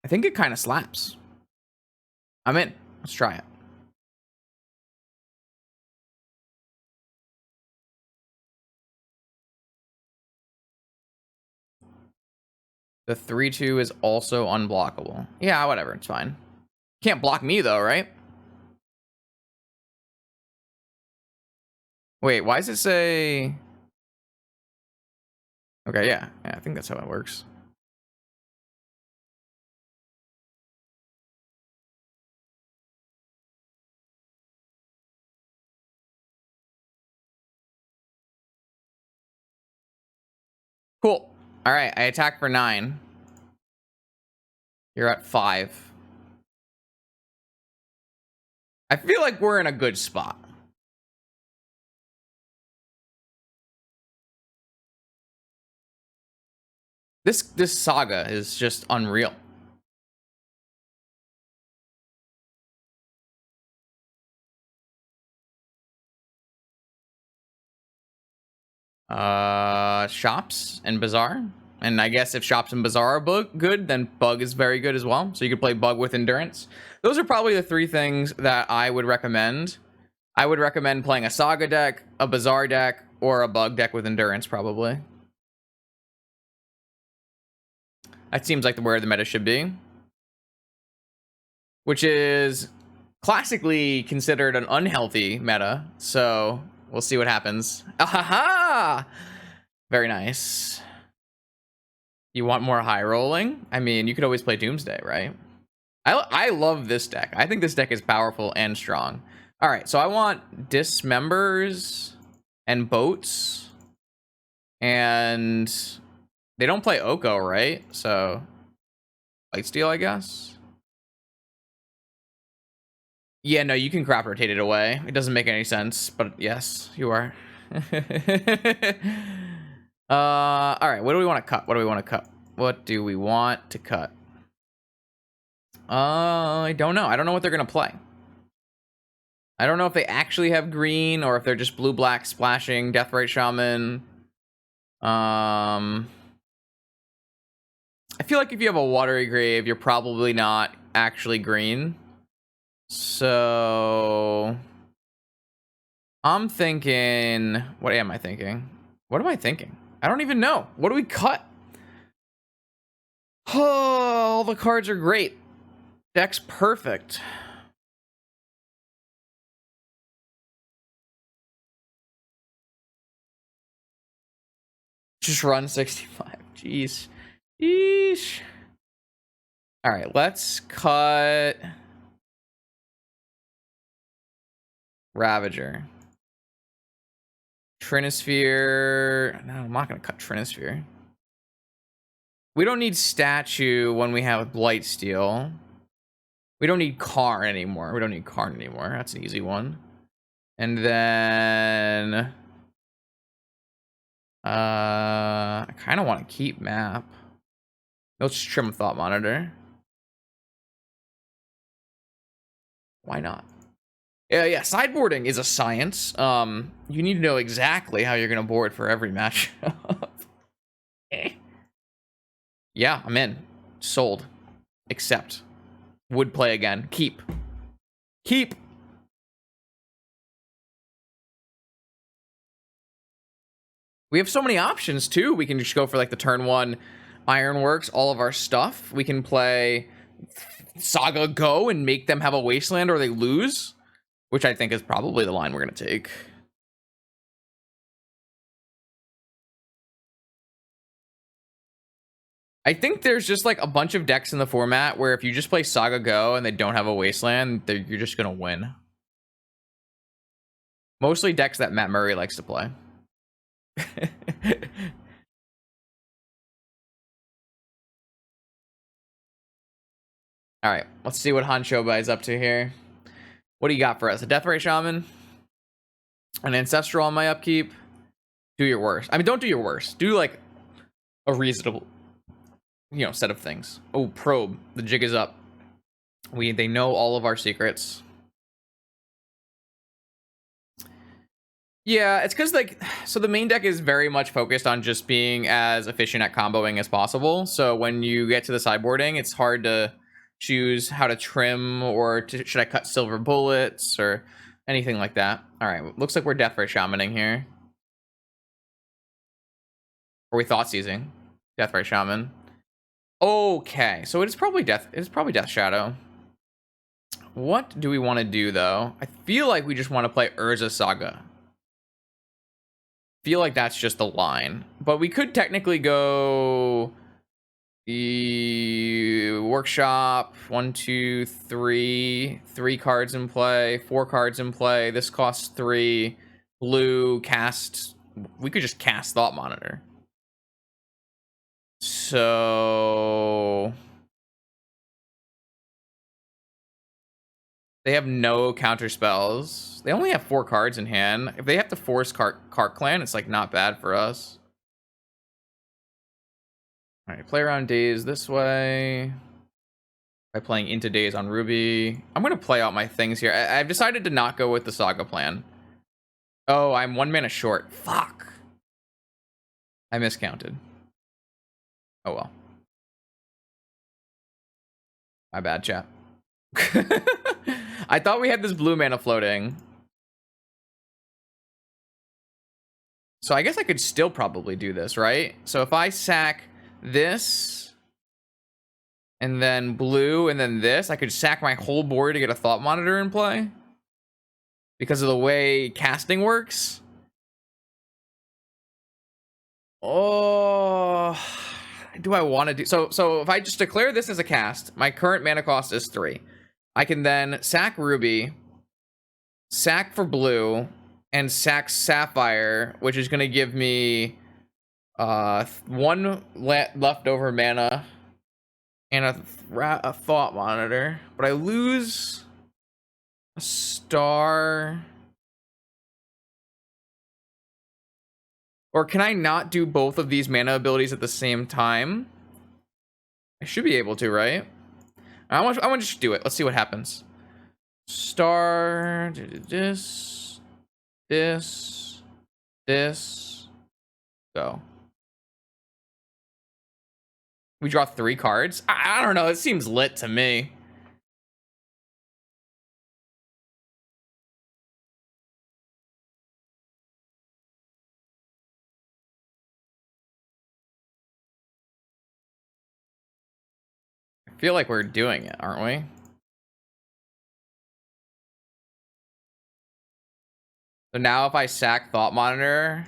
I think it kind of slaps. I'm in. Let's try it. The 3/2 is also unblockable. Yeah, whatever. It's fine. Can't block me, though, right? Wait, why does it say... Okay, yeah. I think that's how it works. Cool. All right, I attack for 9. You're at 5. I feel like we're in a good spot. This Saga is just unreal. Shops and Bazaar. And I guess if Shops and Bazaar are good, then Bug is very good as well. So you could play Bug with Endurance. Those are probably the 3 things that I would recommend. I would recommend playing a Saga deck, a Bazaar deck, or a Bug deck with Endurance, probably. That seems like where the meta should be. Which is classically considered an unhealthy meta. So we'll see what happens. Ahaha! Very nice. You want more high rolling? I mean, you could always play Doomsday, right? I love this deck. I think this deck is powerful and strong. All right, so I want Dismembers and Boats. And they don't play Oko, right? So Lightsteel, I guess. Yeah, no, you can crop rotate it away. It doesn't make any sense, but yes, you are. All right, what do we want to cut? What do we want to cut? What do we want to cut? I don't know. I don't know what they're going to play. I don't know if they actually have green or if they're just blue-black splashing Deathrite Shaman. I feel like if you have a Watery Grave, you're probably not actually green. So I'm thinking, what am I thinking? What am I thinking? I don't even know. What do we cut? Oh, all the cards are great. Deck's perfect. Just run 65. Jeez. Yeesh. All right, let's cut Ravager. Trinisphere. No, I'm not going to cut Trinisphere. We don't need Statue when we have Blightsteel. We don't need Karn anymore. That's an easy one. And then I kind of want to keep Map. Let's just trim Thought Monitor. Why not? Yeah, sideboarding is a science. You need to know exactly how you're gonna board for every matchup. Yeah, I'm in. Sold. Accept. Would play again. Keep. We have so many options too. We can just go for like the turn 1 Ironworks, all of our stuff. We can play Saga Go and make them have a wasteland or they lose, which I think is probably the line we're going to take. I think there's just like a bunch of decks in the format where if you just play Saga Go and they don't have a wasteland, you're just going to win. Mostly decks that Matt Murray likes to play. All right, let's see what Hanchoba is up to here. What do you got for us? A Deathray Shaman? An Ancestral on my upkeep? Do your worst. I mean, don't do your worst. Do like a reasonable, set of things. Oh, Probe. The jig is up. They know all of our secrets. Yeah, it's because so the main deck is very much focused on just being as efficient at comboing as possible. So when you get to the sideboarding, it's hard to choose how to trim or should I cut silver bullets or anything like that. All right, looks like we're Deathray Shamaning here. Or we Thought Seizing. Deathray Shaman. Okay, so it is probably Death Shadow. What do we want to do though? I feel like we just want to play Urza Saga. Feel like that's just the line, but we could technically go the workshop. 1, 2, 3 cards in play, 4 cards in play. This costs 3. Blue cast. We could just cast Thought Monitor. So they have no counter spells. They only have 4 cards in hand. If they have to force Cart Clan, it's like not bad for us. All right, play around Daze this way. By playing into Daze on Ruby. I'm going to play out my things here. I've decided to not go with the Saga plan. Oh, I'm 1 mana short. Fuck. I miscounted. Oh well. My bad, chat. I thought we had this blue mana floating. So I guess I could still probably do this, right? So if I sack this, and then blue, and then this, I could sack my whole board to get a Thought Monitor in play. Because of the way casting works. Oh, do I want to do... So if I just declare this as a cast, my current mana cost is 3. I can then sack Ruby, sack for blue, and sack Sapphire, which is going to give me 1 leftover mana and a Thought Monitor. But I lose a star. Or can I not do both of these mana abilities at the same time? I should be able to, right? I want to just do it. Let's see what happens. Star, this, go. We draw 3 cards. I don't know. It seems lit to me. I feel like we're doing it, aren't we? So now if I sack Thought Monitor,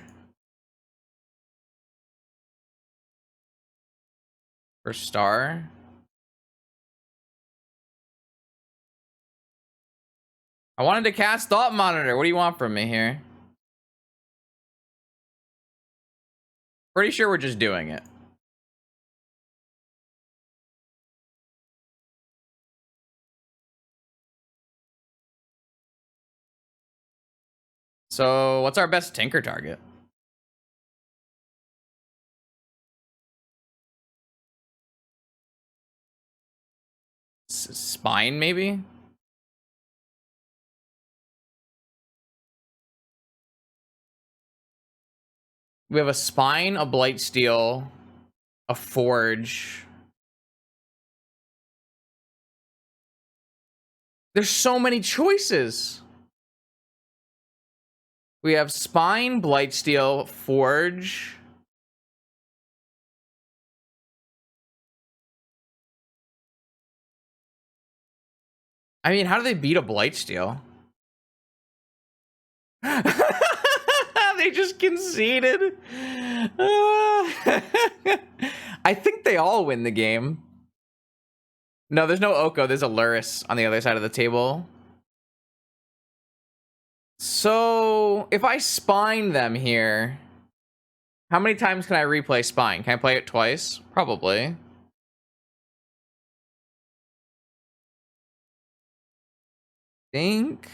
For star. I wanted to cast Thought Monitor. What do you want from me here? Pretty sure we're just doing it. So what's our best Tinker target? Spine, maybe? We have a Spine, a Blightsteel, a Forge. There's so many choices. We have Spine, Blightsteel, Forge. I mean, how do they beat a Blightsteel? They just conceded. I think they all win the game. No, there's no Oko. There's a Luris on the other side of the table. So if I spine them here, how many times can I replay spine? Can I play it twice? Probably. Think.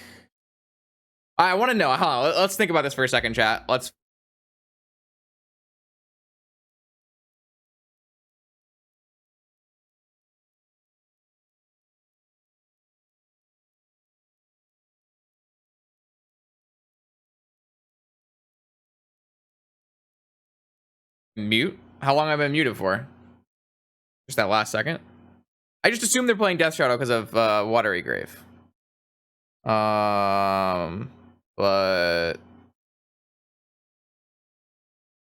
I want to know. Hold on. Let's think about this for a second, chat. Let's. Mute? How long have I been muted for? Just that last second? I just assumed they're playing Death Shadow because of Watery Grave. But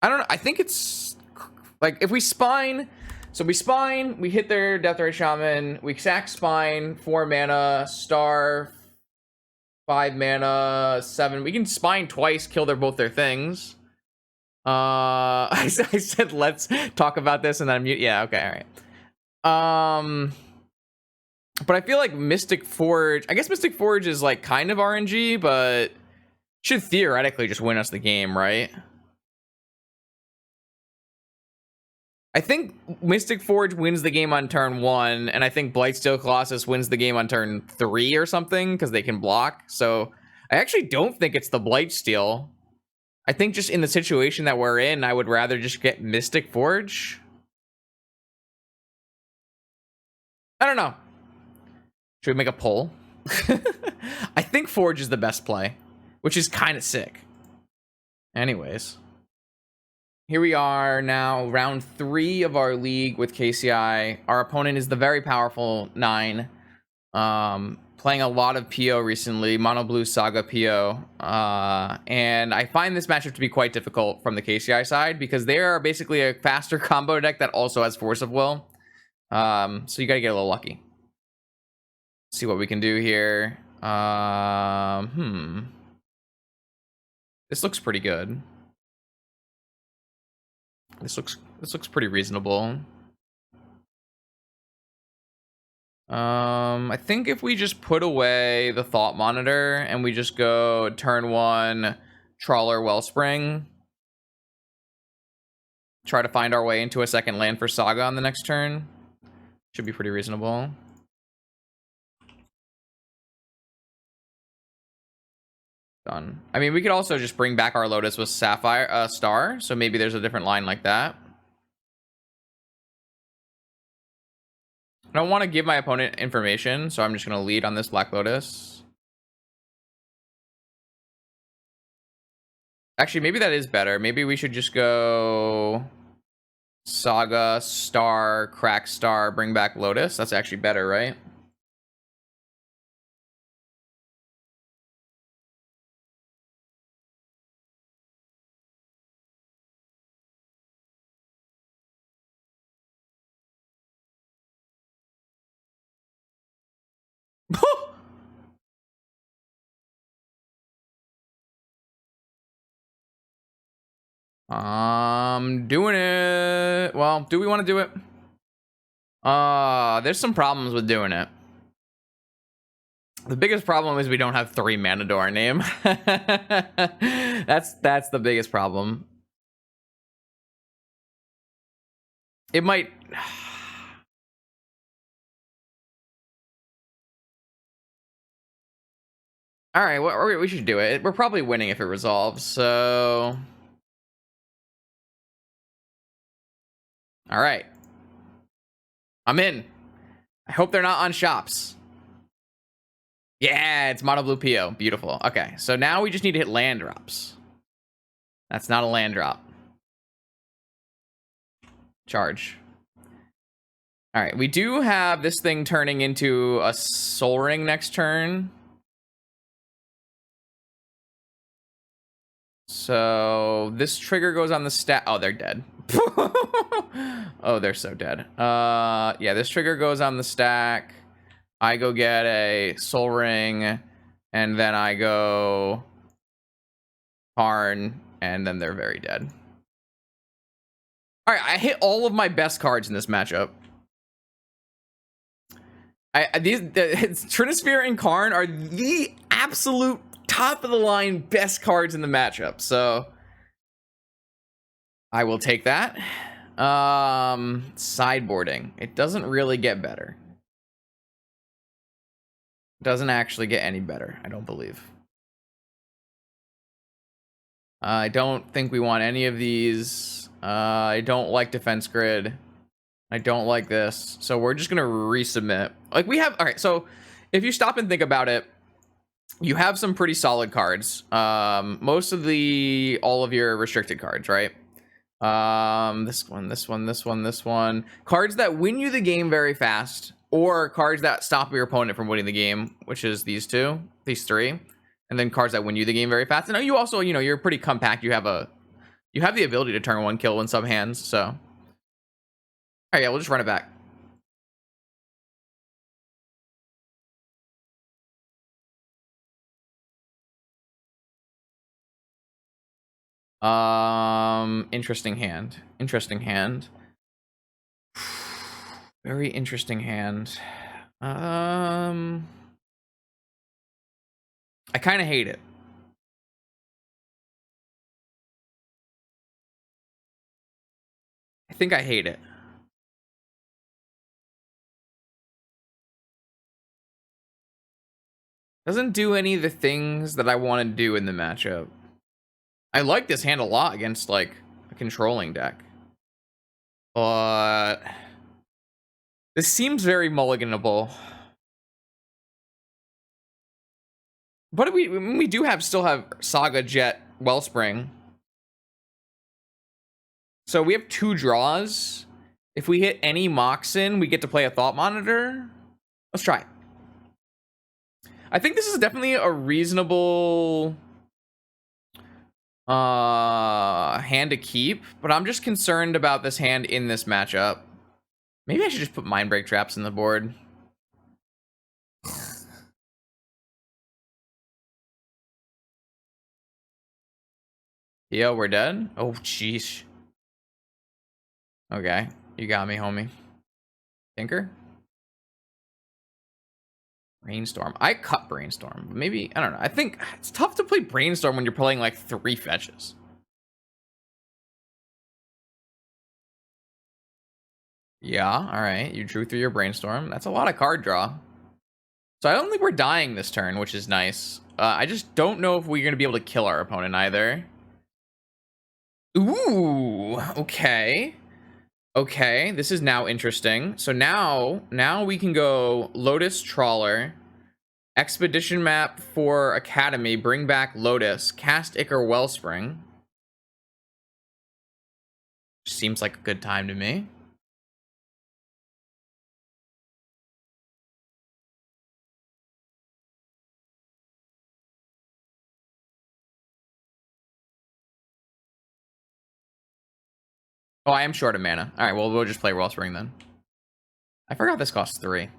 I don't know. I think it's like if we spine, so we spine, we hit their Death Ray Shaman, we sack spine, 4 mana, star, 5 mana, 7. We can spine twice, kill both their things. I said let's talk about this and then mute. Yeah, okay, all right. But I feel like Mystic Forge, I guess Mystic Forge is like kind of RNG, but should theoretically just win us the game, right? I think Mystic Forge wins the game on turn 1, and I think Blightsteel Colossus wins the game on turn 3 or something, because they can block. So I actually don't think it's the Blightsteel. I think just in the situation that we're in, I would rather just get Mystic Forge. I don't know. Should we make a poll? I think Forge is the best play, which is kind of sick. Anyways. Here we are now, round 3 of our league with KCI. Our opponent is the very powerful 9. Playing a lot of PO recently, Mono Blue Saga PO. And I find this matchup to be quite difficult from the KCI side because they are basically a faster combo deck that also has Force of Will. So you gotta get a little lucky. Let's see what we can do here. This looks pretty good. This looks pretty reasonable. I think if we just put away the Thought Monitor and we just go turn 1 Trawler Wellspring, try to find our way into a second land for Saga on the next turn, should be pretty reasonable. Done. I mean, we could also just bring back our Lotus with Sapphire Star, so maybe there's a different line like that. I don't want to give my opponent information, so I'm just going to lead on this Black Lotus. Actually, maybe that is better. Maybe we should just go Saga, Star, Crack Star, bring back Lotus. That's actually better, right? Doing it. Well, do we want to do it? There's some problems with doing it. The biggest problem is we don't have 3 mana to our name. That's the biggest problem. It might. All right, well, we should do it. We're probably winning if it resolves. So, all right, I'm in. I hope they're not on shops. Yeah, it's mono blue PO. Beautiful. Okay, so now we just need to hit land drops. That's not a land drop. Charge. All right, we do have this thing turning into a Soul Ring next turn. So this trigger goes on the stat. Oh, they're dead. Oh, they're so dead. Yeah, this trigger goes on the stack. I go get a Soul Ring, and then I go Karn, and then they're very dead. All right, I hit all of my best cards in this matchup. Trinisphere and Karn are the absolute top of the line best cards in the matchup, so I will take that. Sideboarding. It doesn't really get better. Doesn't actually get any better, I don't believe. I don't think we want any of these. I don't like defense grid. I don't like this. So we're just gonna resubmit. Like we have, all right, so if you stop and think about it, you have some pretty solid cards. Most of all of your restricted cards, right? This one. Cards that win you the game very fast, or cards that stop your opponent from winning the game, which is these 3, and then cards that win you the game very fast. And you also, you're pretty compact. You have the ability to turn 1 kill in some hands. So, all right, yeah, we'll just run it back. Interesting hand. Very interesting hand. I kind of hate it. I think I hate it. Doesn't do any of the things that I want to do in the matchup. I like this hand a lot against, like, a controlling deck. But this seems very mulliganable. But we do still have Saga, Jet, Wellspring. So we have 2 draws. If we hit any Moxen, we get to play a Thought Monitor. Let's try it. I think this is definitely a reasonable hand to keep, but I'm just concerned about this hand in this matchup. Maybe I should just put Mind Break traps in the board. Yo, we're dead? Oh, jeez. Okay, you got me, homie. Tinker? Brainstorm. I cut Brainstorm. Maybe, I don't know. I think it's tough to play Brainstorm when you're playing like 3 fetches. Yeah, alright. You drew through your Brainstorm. That's a lot of card draw. So I don't think we're dying this turn, which is nice. I just don't know if we're going to be able to kill our opponent either. Ooh, okay. Okay, this is now interesting. So now we can go Lotus Trawler, Expedition Map for Academy, bring back Lotus, cast Ichor Wellspring. Seems like a good time to me. Oh, I am short of mana. All right, well, we'll just play Wellspring then. I forgot this costs 3.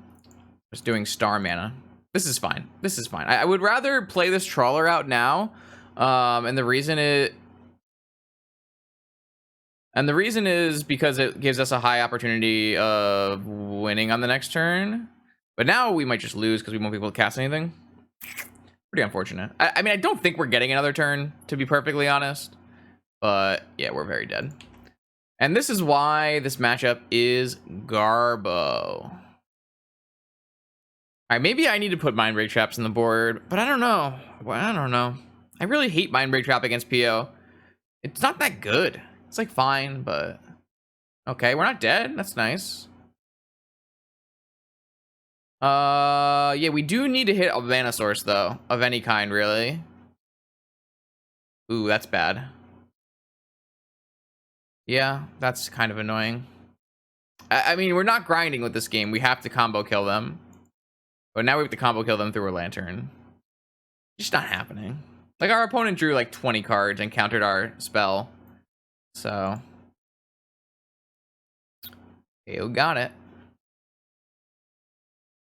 Just doing star mana. This is fine. This is fine. I would rather play this Trawler out now. And the reason And the reason is because it gives us a high opportunity of winning on the next turn. But now we might just lose because we won't be able to cast anything. Pretty unfortunate. I mean, I don't think we're getting another turn, to be perfectly honest. But yeah, we're very dead. And this is why this matchup is Garbo. Alright, maybe I need to put Mind Break Traps on the board, but I don't know. Well, I don't know. I really hate Mind Break Trap against PO. It's not that good. It's like fine, but okay, we're not dead. That's nice. Yeah, we do need to hit a mana source though, of any kind, really. Ooh, that's bad. Yeah, that's kind of annoying. I mean, we're not grinding with this game. We have to combo kill them. But now we have to combo kill them through a lantern. Just not happening. Like, our opponent drew like 20 cards and countered our spell. So you got it.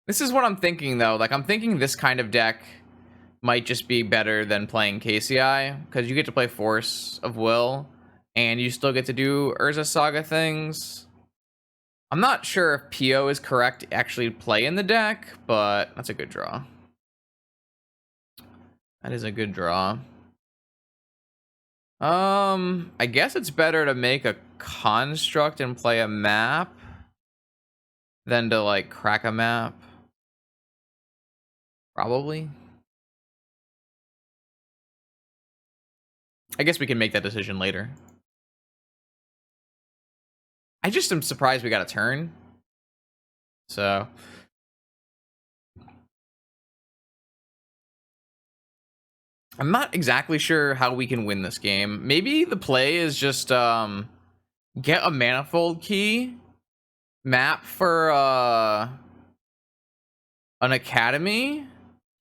This is what I'm thinking though. Like, I'm thinking this kind of deck might just be better than playing KCI, because you get to play Force of Will and you still get to do Urza Saga things. I'm not sure if PO is correct to actually play in the deck, but that's a good draw. That is a good draw. I guess it's better to make a construct and play a map than to like crack a map. Probably. I guess we can make that decision later. I just am surprised we got a turn. So I'm not exactly sure how we can win this game. Maybe the play is just get a manifold key, map for an academy,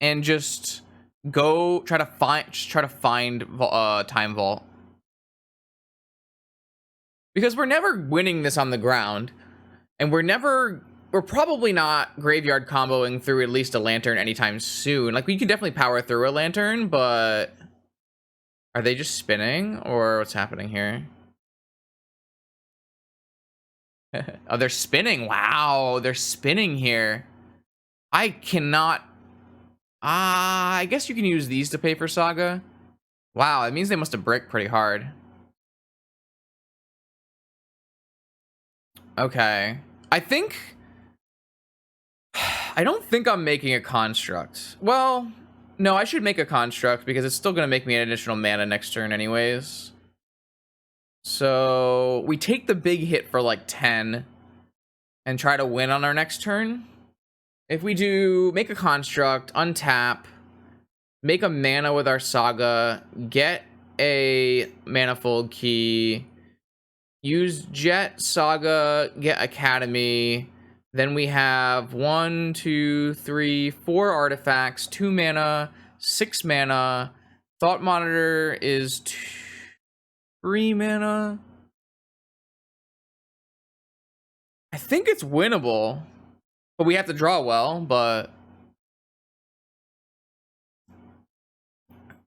and just go try to find time vault. Because we're never winning this on the ground, and we're probably not graveyard comboing through at least a lantern anytime soon. Like, we can definitely power through a lantern, but are they just spinning or what's happening here? Oh, they're spinning. Wow, they're spinning here. I cannot. I guess you can use these to pay for Saga. Wow, it means they must have bricked pretty hard. Okay. I don't think I'm making a construct. Well, no, I should make a construct because it's still going to make me an additional mana next turn anyways. So we take the big hit for like 10 and try to win on our next turn. If we do make a construct, untap, make a mana with our Saga, get a manifold key, use Jet, Saga, get Academy. Then we have 1, 2, 3, 4 artifacts, 2 mana, 6 mana. Thought Monitor is 3 mana. I think it's winnable, but we have to draw well, but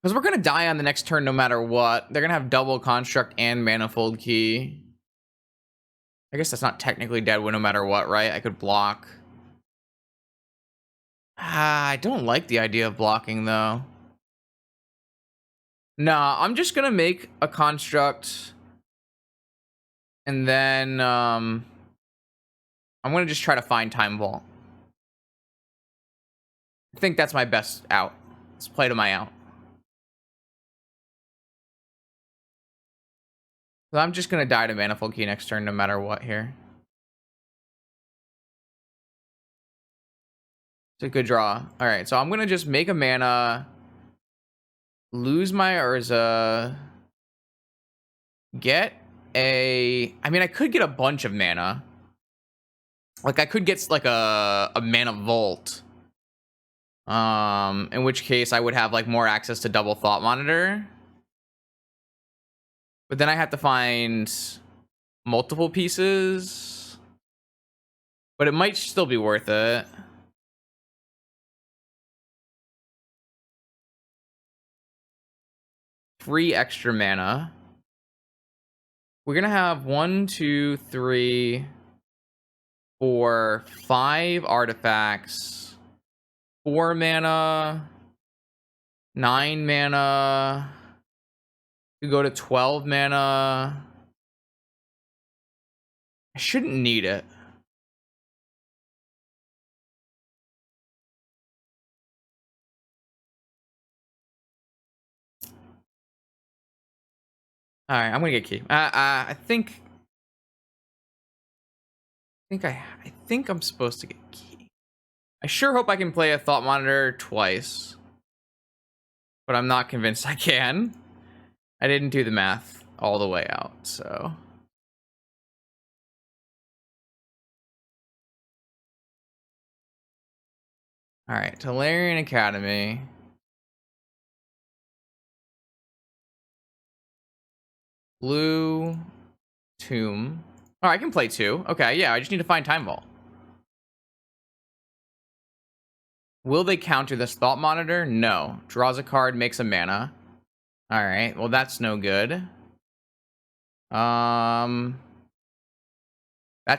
because we're going to die on the next turn no matter what. They're going to have double construct and manifold key. I guess that's not technically dead no matter what, right? I could block. I don't like the idea of blocking, though. Nah, I'm just going to make a construct. And then I'm going to just try to find Time Vault. I think that's my best out. Let's play to my out. So I'm just going to die to Manifold Key next turn no matter what here. It's a good draw. All right, so I'm going to just make a mana, lose my Urza, get a... I mean, I could get a bunch of mana. Like, I could get like a mana vault. In which case I would have like more access to double Thought Monitor. But then I have to find multiple pieces. But it might still be worth it. Free extra mana. We're gonna have 1, 2, 3, 4, 5 artifacts, 4 mana, 9 mana. We go to 12 mana. I shouldn't need it. All right, I'm gonna get key. I think I'm supposed to get key. I sure hope I can play a thought monitor twice, but I'm not convinced I can. I didn't do the math all the way out, so. All right, Tolarian Academy. Blue Tomb. Oh, I can play 2. Okay, yeah, I just need to find Time Vault. Will they counter this Thought Monitor? No. Draws a card, makes a mana. All right, well, that's no good. That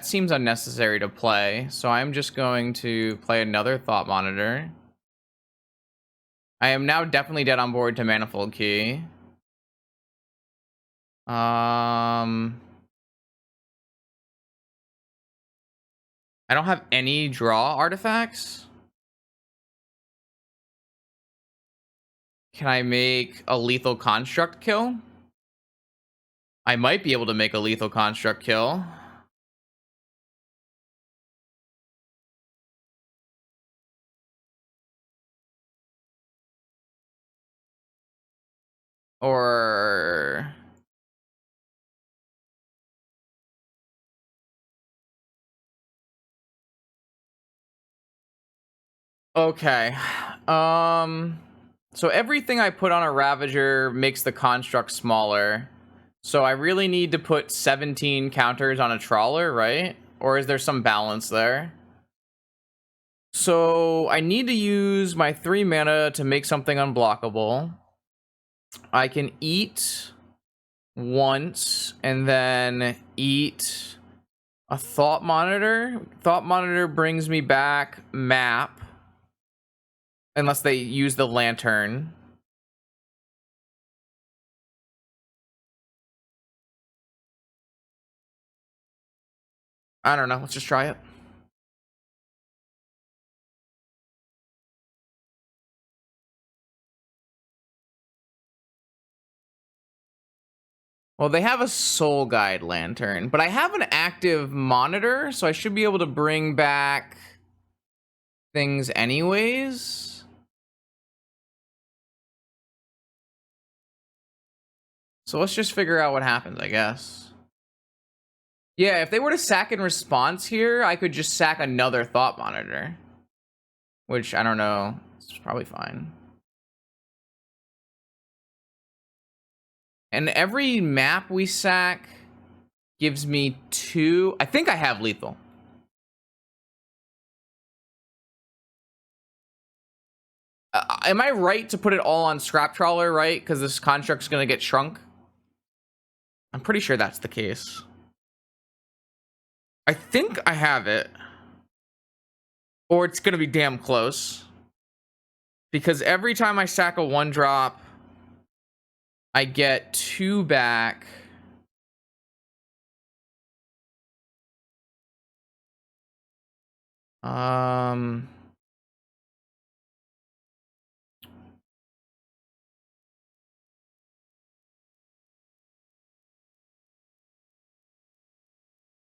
seems unnecessary to play, so I'm just going to play another Thought Monitor. I am now definitely dead on board to Manifold Key. I don't have any draw artifacts. Can I make a lethal construct kill? I might be able to make a lethal construct kill. Or... Okay. So everything I put on a Ravager makes the construct smaller. So I really need to put 17 counters on a Trawler, right? Or is there some balance there? So I need to use my 3 mana to make something unblockable. I can eat once and then eat a Thought Monitor. Thought Monitor brings me back map. Unless they use the lantern. I don't know. Let's just try it. Well, they have a Soul Guide lantern, but I have an active monitor, so I should be able to bring back things anyways. So let's just figure out what happens, I guess. Yeah, if they were to sack in response here, I could just sack another Thought Monitor. Which, I don't know. It's probably fine. And every map we sack gives me 2... I think I have lethal. Am I right to put it all on Scrap Trawler, right? Because this construct's going to get shrunk? I'm pretty sure that's the case. I think I have it. Or it's going to be damn close. Because every time I sack a 1-drop, I get 2 back.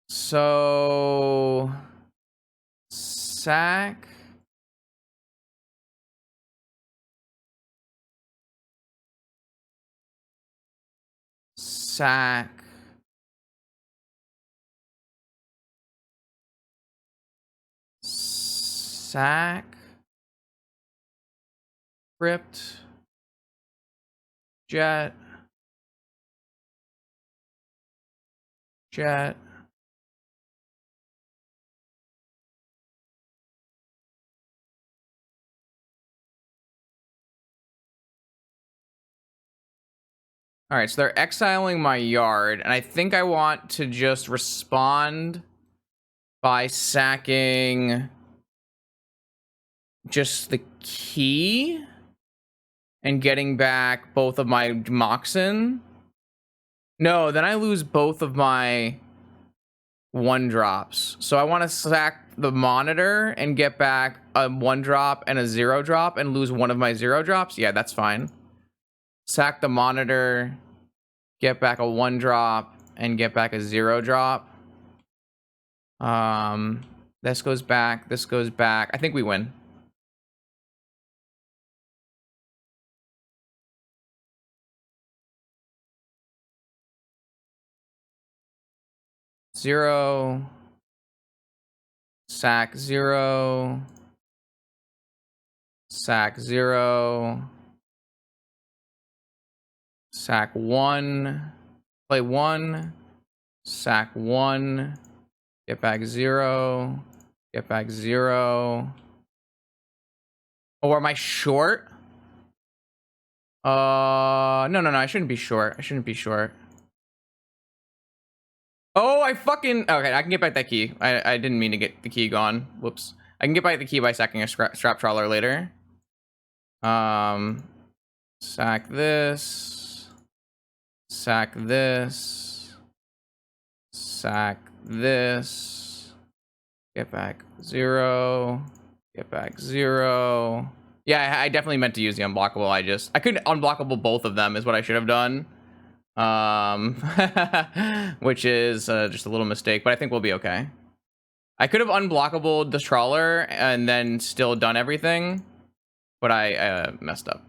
So sack. Sack. Sack. Crypt. Jet. Jet. All right, so they're exiling my yard, and I think I want to just respond by sacking just the key and getting back both of my Moxen. No, then I lose both of my 1-drops. So I want to sack the monitor and get back a 1-drop and a 0-drop and lose one of my 0-drops. Yeah, that's fine. Sack the monitor, get back a 1-drop and get back a 0-drop. This goes back, this goes back. I think we win. Zero. Sack 0. Sack 0. Sack 1. Play 1. Sack 1. Get back 0. Get back 0. Oh, am I short? No, I shouldn't be short. I shouldn't be short. Oh, I fucking... Okay, I can get back that key. I didn't mean to get the key gone. Whoops. I can get back the key by sacking a strap trawler later. Sack this. Sack this. Sack this. Get back 0. Get back 0. Yeah, I definitely meant to use the unblockable. I couldn't unblockable both of them is what I should have done. Which is just a little mistake, but I think we'll be okay. I could have unblockable the trawler and then still done everything, but I messed up.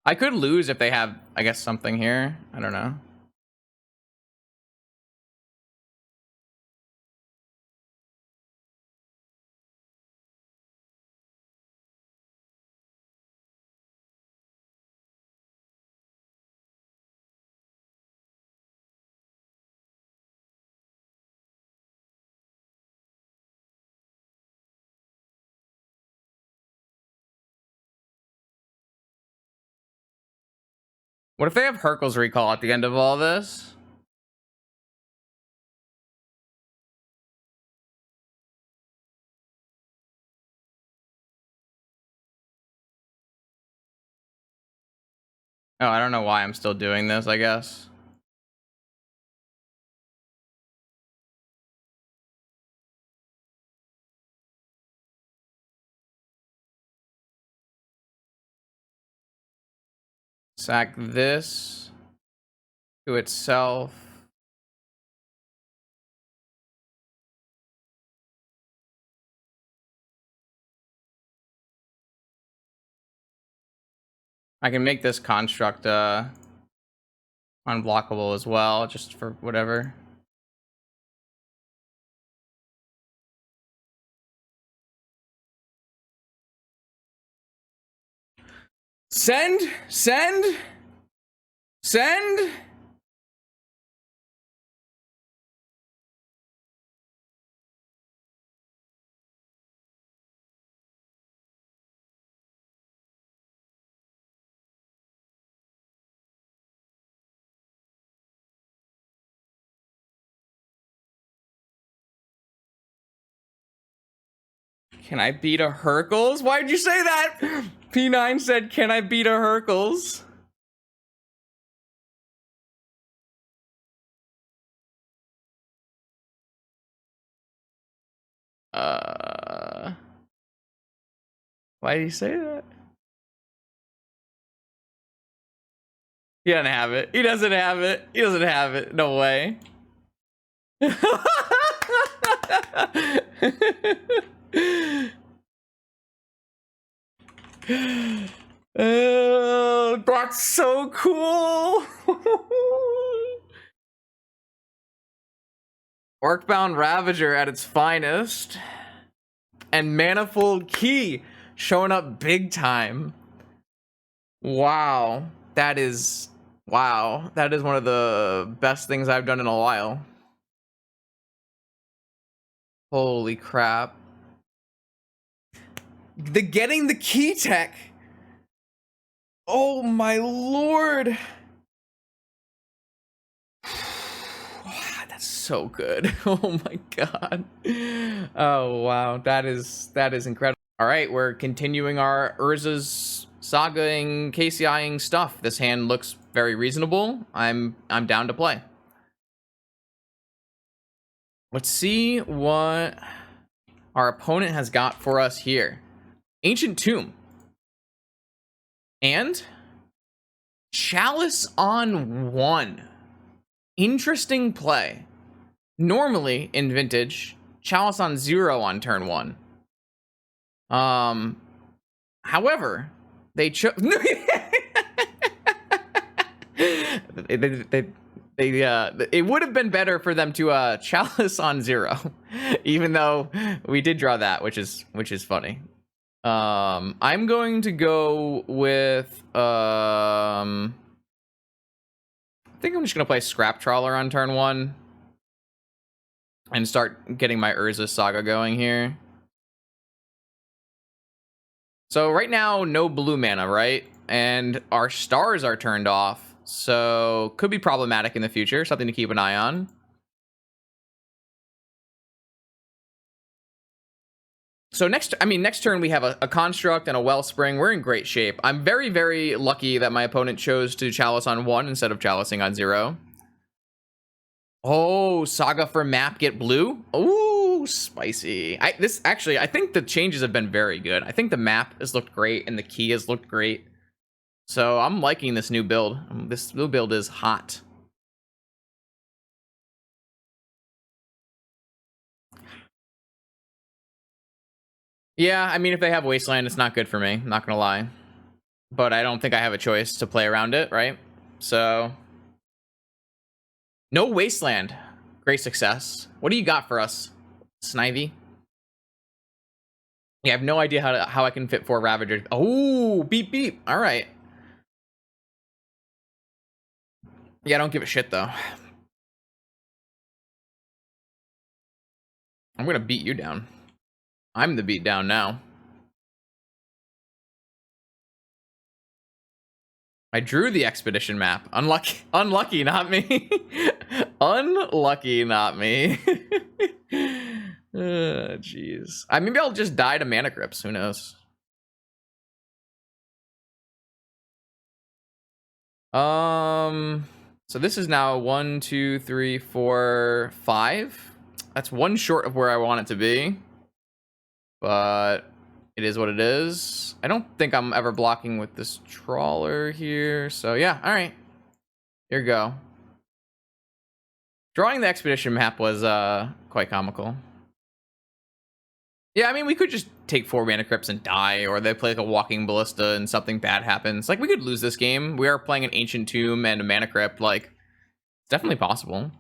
I could lose if they have, I guess, something here. I don't know. What if they have Hercules recall at the end of all this? Oh, I don't know why I'm still doing this, I guess. Sack this to itself. I can make this construct unblockable as well, just for whatever. Send. Can I beat a Hercules? Why'd you say that? P9 said, can I beat a Hercules? Why did he say that? He doesn't have it. He doesn't have it. He doesn't have it. No way. That's so cool. Orcbound Ravager at its finest. And Manifold Key showing up big time. Wow. That is one of the best things I've done in a while. Holy crap. Getting the key tech Oh my lord. That's so good. Oh my god. Oh wow, that is incredible. All right, we're continuing our Urza's Sagaing, KCIing stuff. This hand looks very reasonable. I'm down to play. Let's see what our opponent has got for us here. Ancient Tomb. And Chalice on 1. Interesting play. Normally in Vintage, Chalice on 0 on turn 1. However, they chose. It would have been better for them to Chalice on 0, even though we did draw that, which is funny. I'm going to go with I think I'm just gonna play Scrap Trawler on turn 1 and start getting my Urza Saga going here. So right now, no blue mana, right? And our stars are turned off, so could be problematic in the future. Something to keep an eye on. So next turn we have a Construct and a Wellspring. We're in great shape. I'm very, very lucky that my opponent chose to Chalice on 1 instead of Chalicing on 0. Oh, Saga for map get blue? Ooh, spicy. I think the changes have been very good. I think the map has looked great and the key has looked great. So I'm liking this new build. This new build is hot. Yeah, I mean, if they have Wasteland, it's not good for me. I'm not gonna lie. But I don't think I have a choice to play around it, right? So... no Wasteland. Great success. What do you got for us, Snivy? Yeah, I have no idea how I can fit 4 Ravager. Oh, beep beep. All right. Yeah, I don't give a shit though. I'm gonna beat you down. I'm the beat down now. I drew the expedition map. Unlucky, not me. Unlucky, not me. Jeez. Maybe I'll just die to Mana Crypts. Who knows? So this is now 1, 2, 3, 4, 5. That's one short of where I want it to be. But it is what it is. I don't think I'm ever blocking with this trawler here. So yeah, all right. Here we go. Drawing the expedition map was quite comical. Yeah, I mean, we could just take 4 Mana Crypts and die, or they play like a Walking Ballista and something bad happens. Like, we could lose this game. We are playing an Ancient Tomb and a Mana Crypt. Like, it's definitely possible.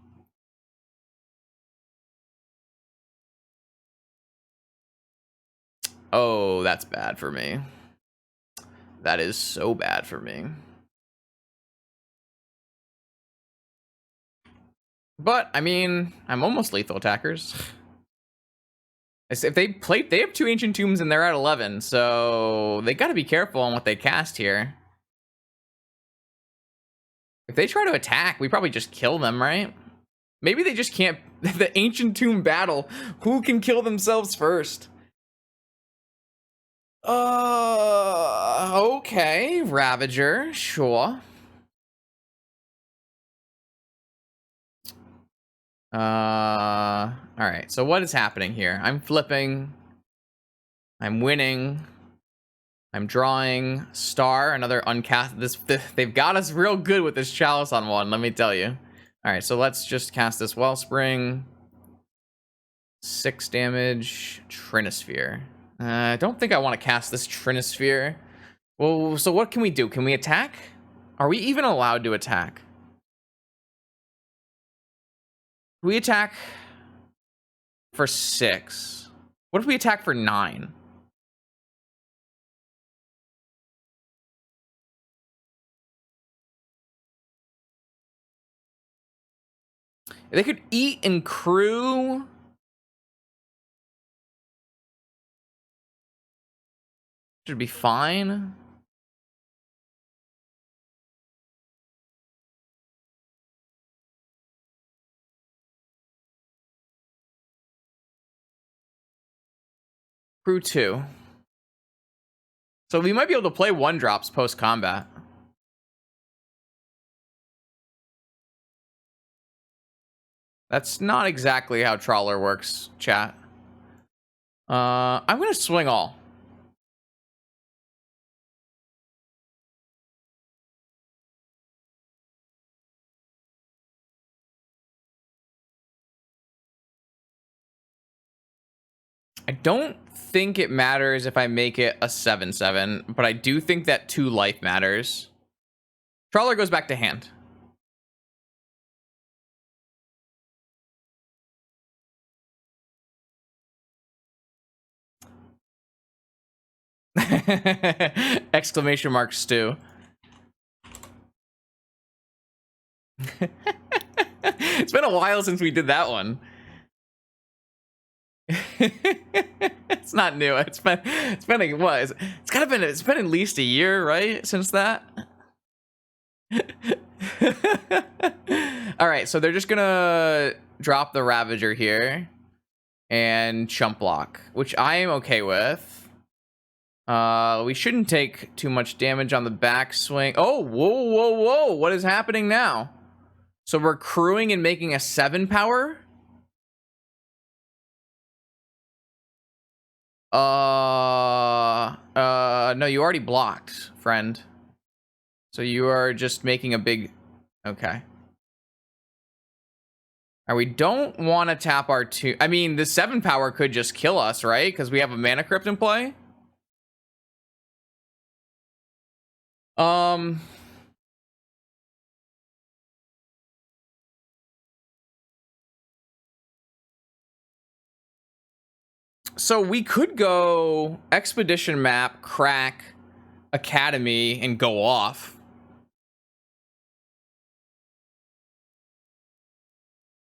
Oh, that's bad for me. That is so bad for me. But, I mean, I'm almost lethal attackers. If they have 2 Ancient Tombs and they're at 11, so they got to be careful on what they cast here. If they try to attack, we probably just kill them, right? Maybe they just can't. The Ancient Tomb battle. Who can kill themselves first? Okay, Ravager, sure. All right. So what is happening here? I'm flipping. I'm winning. I'm drawing star, another uncast. They've got us real good with this Chalice on 1. Let me tell you. All right. So let's just cast this Wellspring. 6 damage. Trinisphere. I don't think I want to cast this Trinisphere. Well, so what can we do? Can we attack? Are we even allowed to attack? We attack for 6. What if we attack for 9? They could eat and crew. Should be fine. Crew 2. So we might be able to play 1-drops post-combat. That's not exactly how Trawler works, chat. I'm gonna swing all. I don't think it matters if I make it a 7/7, but I do think that 2 life matters. Trawler goes back to hand. Exclamation mark stew. It's been a while since we did that one. It's not new. It's been what? It's been at least a year, right? Since that. All right, so they're just gonna drop the Ravager here and chump block, which I am okay with. We shouldn't take too much damage on the backswing. Oh, whoa! What is happening now? So we're crewing and making a 7 power. No, you already blocked, friend. So you are just making a big... Okay. Alright, we don't want to tap our 2... I mean, the 7 power could just kill us, right? Because we have a mana crypt in play. So we could go Expedition Map, crack, Academy, and go off.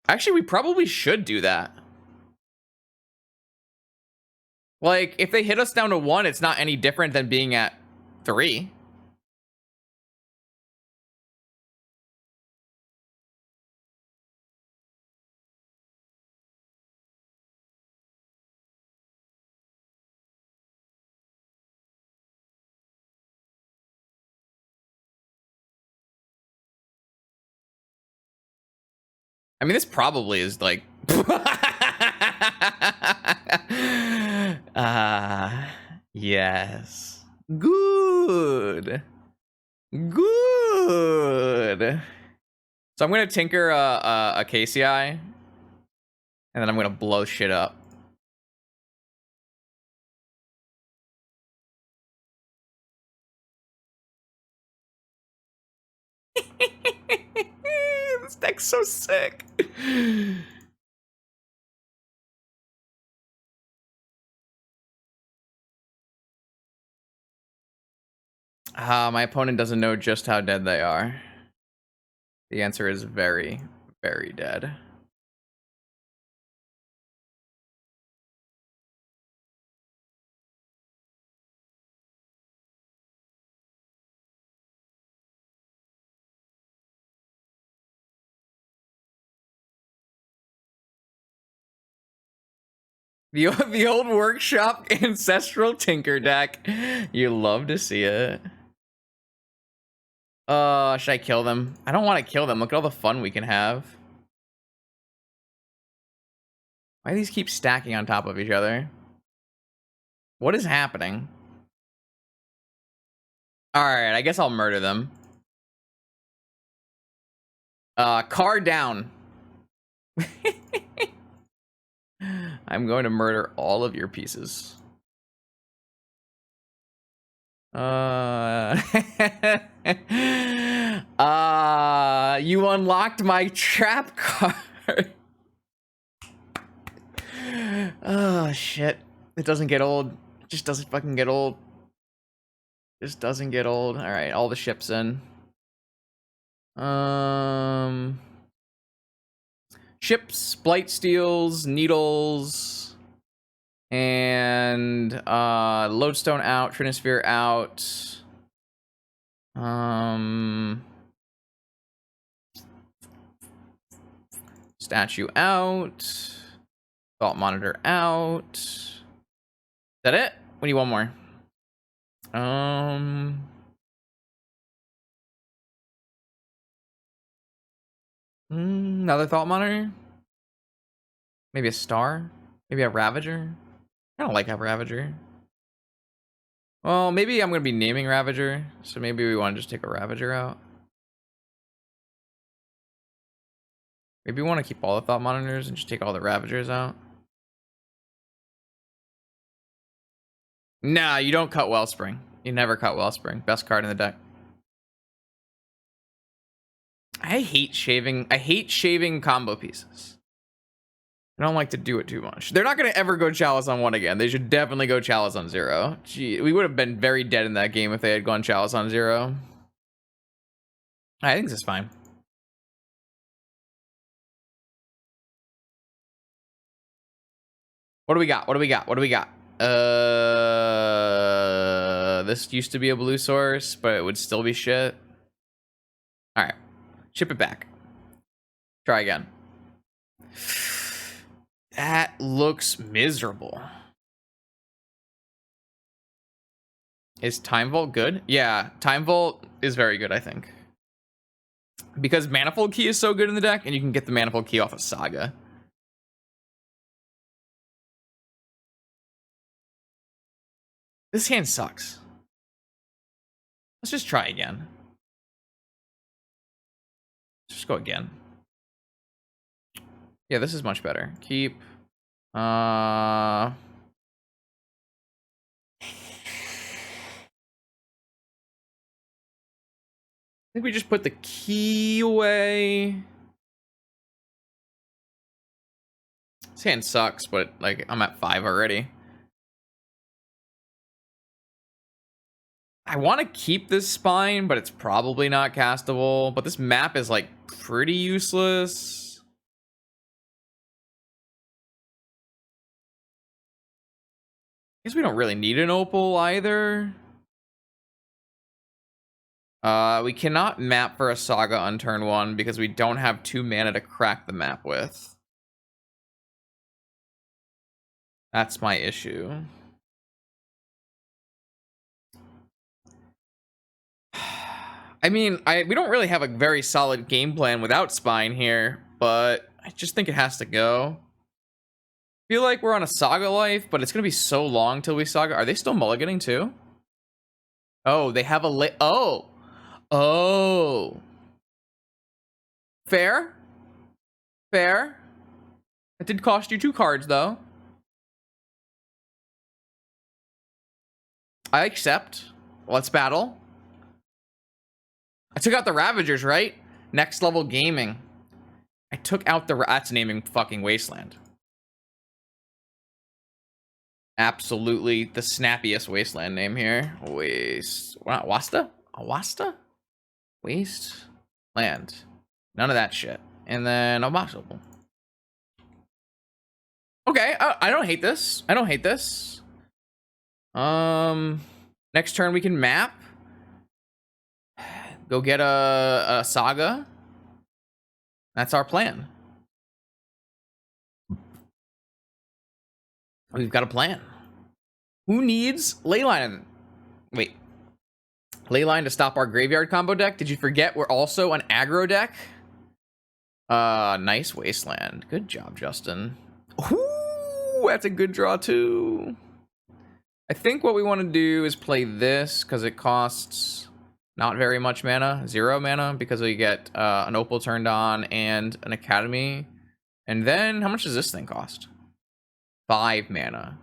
Actually, we probably should do that. Like, if they hit us down to 1, it's not any different than being at 3. I mean, this probably is like... Yes. Good. So I'm going to tinker a KCI. And then I'm going to blow shit up. This deck's so sick. My opponent doesn't know just how dead they are. The answer is very, very dead. The old workshop ancestral tinker deck. You love to see it. Should I kill them? I don't want to kill them. Look at all the fun we can have. Why do these keep stacking on top of each other? What is happening? Alright, I guess I'll murder them. Card down. I'm going to murder all of your pieces. You unlocked my trap card. Oh, shit. It doesn't get old. It just doesn't fucking get old. Just doesn't get old. Alright, all the ships in. Ships, blight steals, needles, and lodestone out, trinisphere out. Statue out. Thought monitor out. that it? We need one more. Another thought monitor. Maybe a star. Maybe a Ravager. I don't like a Ravager. Well, maybe I'm gonna be naming Ravager, so maybe we want to just take a Ravager out. Maybe we want to keep all the thought monitors and just take all the Ravagers out. Nah, you don't cut Wellspring. You never cut Wellspring. Best card in the deck. I hate shaving combo pieces. I don't like to do it too much. They're not going to ever go Chalice on 1 again. They should definitely go Chalice on 0. Gee, we would have been very dead in that game if they had gone Chalice on 0. I think this is fine. What do we got? What do we got? What do we got? This used to be a blue source, but it would still be shit. All right. Ship it back. Try again. That looks miserable. Is Time Vault good? Yeah, Time Vault is very good, I think. Because Manifold Key is so good in the deck, and you can get the Manifold Key off of Saga. This hand sucks. Let's just try again. Let's just go again. Yeah, this is much better. Keep. I think we just put the key away. This hand sucks, but like I'm at 5 already. I want to keep this spine, but it's probably not castable. But this map is like pretty useless. I guess we don't really need an opal either. We cannot map for a Saga on turn 1 because we don't have 2 mana to crack the map with. That's my issue. I mean, we don't really have a very solid game plan without Spine here, but I just think it has to go. I feel like we're on a Saga life, but it's going to be so long till we Saga. Are they still mulliganing too? Oh, they have a Oh. Fair. Fair. It did cost you 2 cards, though. I accept. Let's battle. I took out the Ravagers, right? Next level gaming. I took out the... That's naming fucking Wasteland. Absolutely the snappiest Wasteland name here. Wasta? Awasta? Wasteland. None of that shit. And then Impossible. Okay, I don't hate this. I don't hate this. Next turn we can map. Go get a Saga. That's our plan. We've got a plan. Who needs Leyline? Wait. Leyline to stop our graveyard combo deck? Did you forget we're also an aggro deck? Nice Wasteland. Good job, Justin. Ooh, that's a good draw too. I think what we want to do is play this because it costs not very much mana, 0 mana, because we get an opal turned on and an academy. And then how much does this thing cost? 5 mana.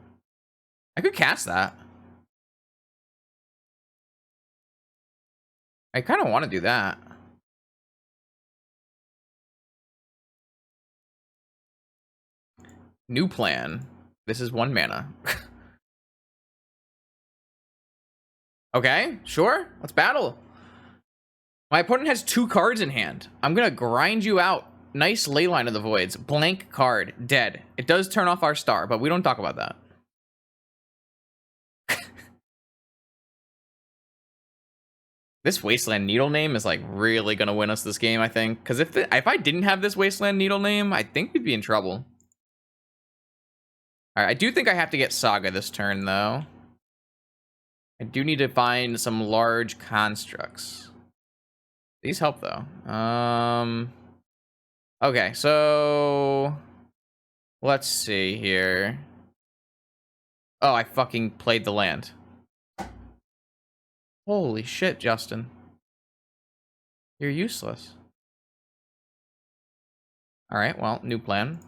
I could cast that. I kind of want to do that. New plan. This is 1 mana. Okay, sure. Let's battle. My opponent has 2 cards in hand. I'm going to grind you out. Nice Leyline of the Voids. Blank card. Dead. It does turn off our star, but we don't talk about that. This Wasteland Needle name is like really going to win us this game, I think. Because if I didn't have this Wasteland Needle name, I think we'd be in trouble. All right, I do think I have to get Saga this turn, though. I do need to find some large constructs. These help, though. Okay, so let's see here. Oh, I fucking played the land. Holy shit, Justin. You're useless. All right, well, new plan.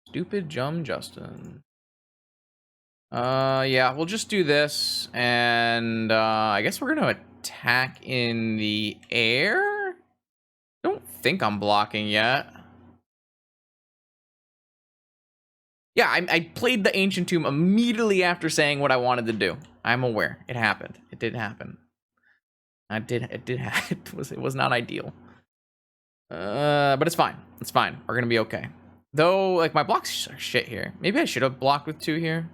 Stupid Justin. Yeah, we'll just do this, and I guess we're gonna attack in the air. Don't think I'm blocking yet. Yeah, I played the Ancient Tomb immediately after saying what I wanted to do. I'm aware. It happened. It did happen. It was not ideal. But it's fine. It's fine. We're gonna be okay. Though, like, my blocks are shit here. Maybe I should have blocked with 2 here.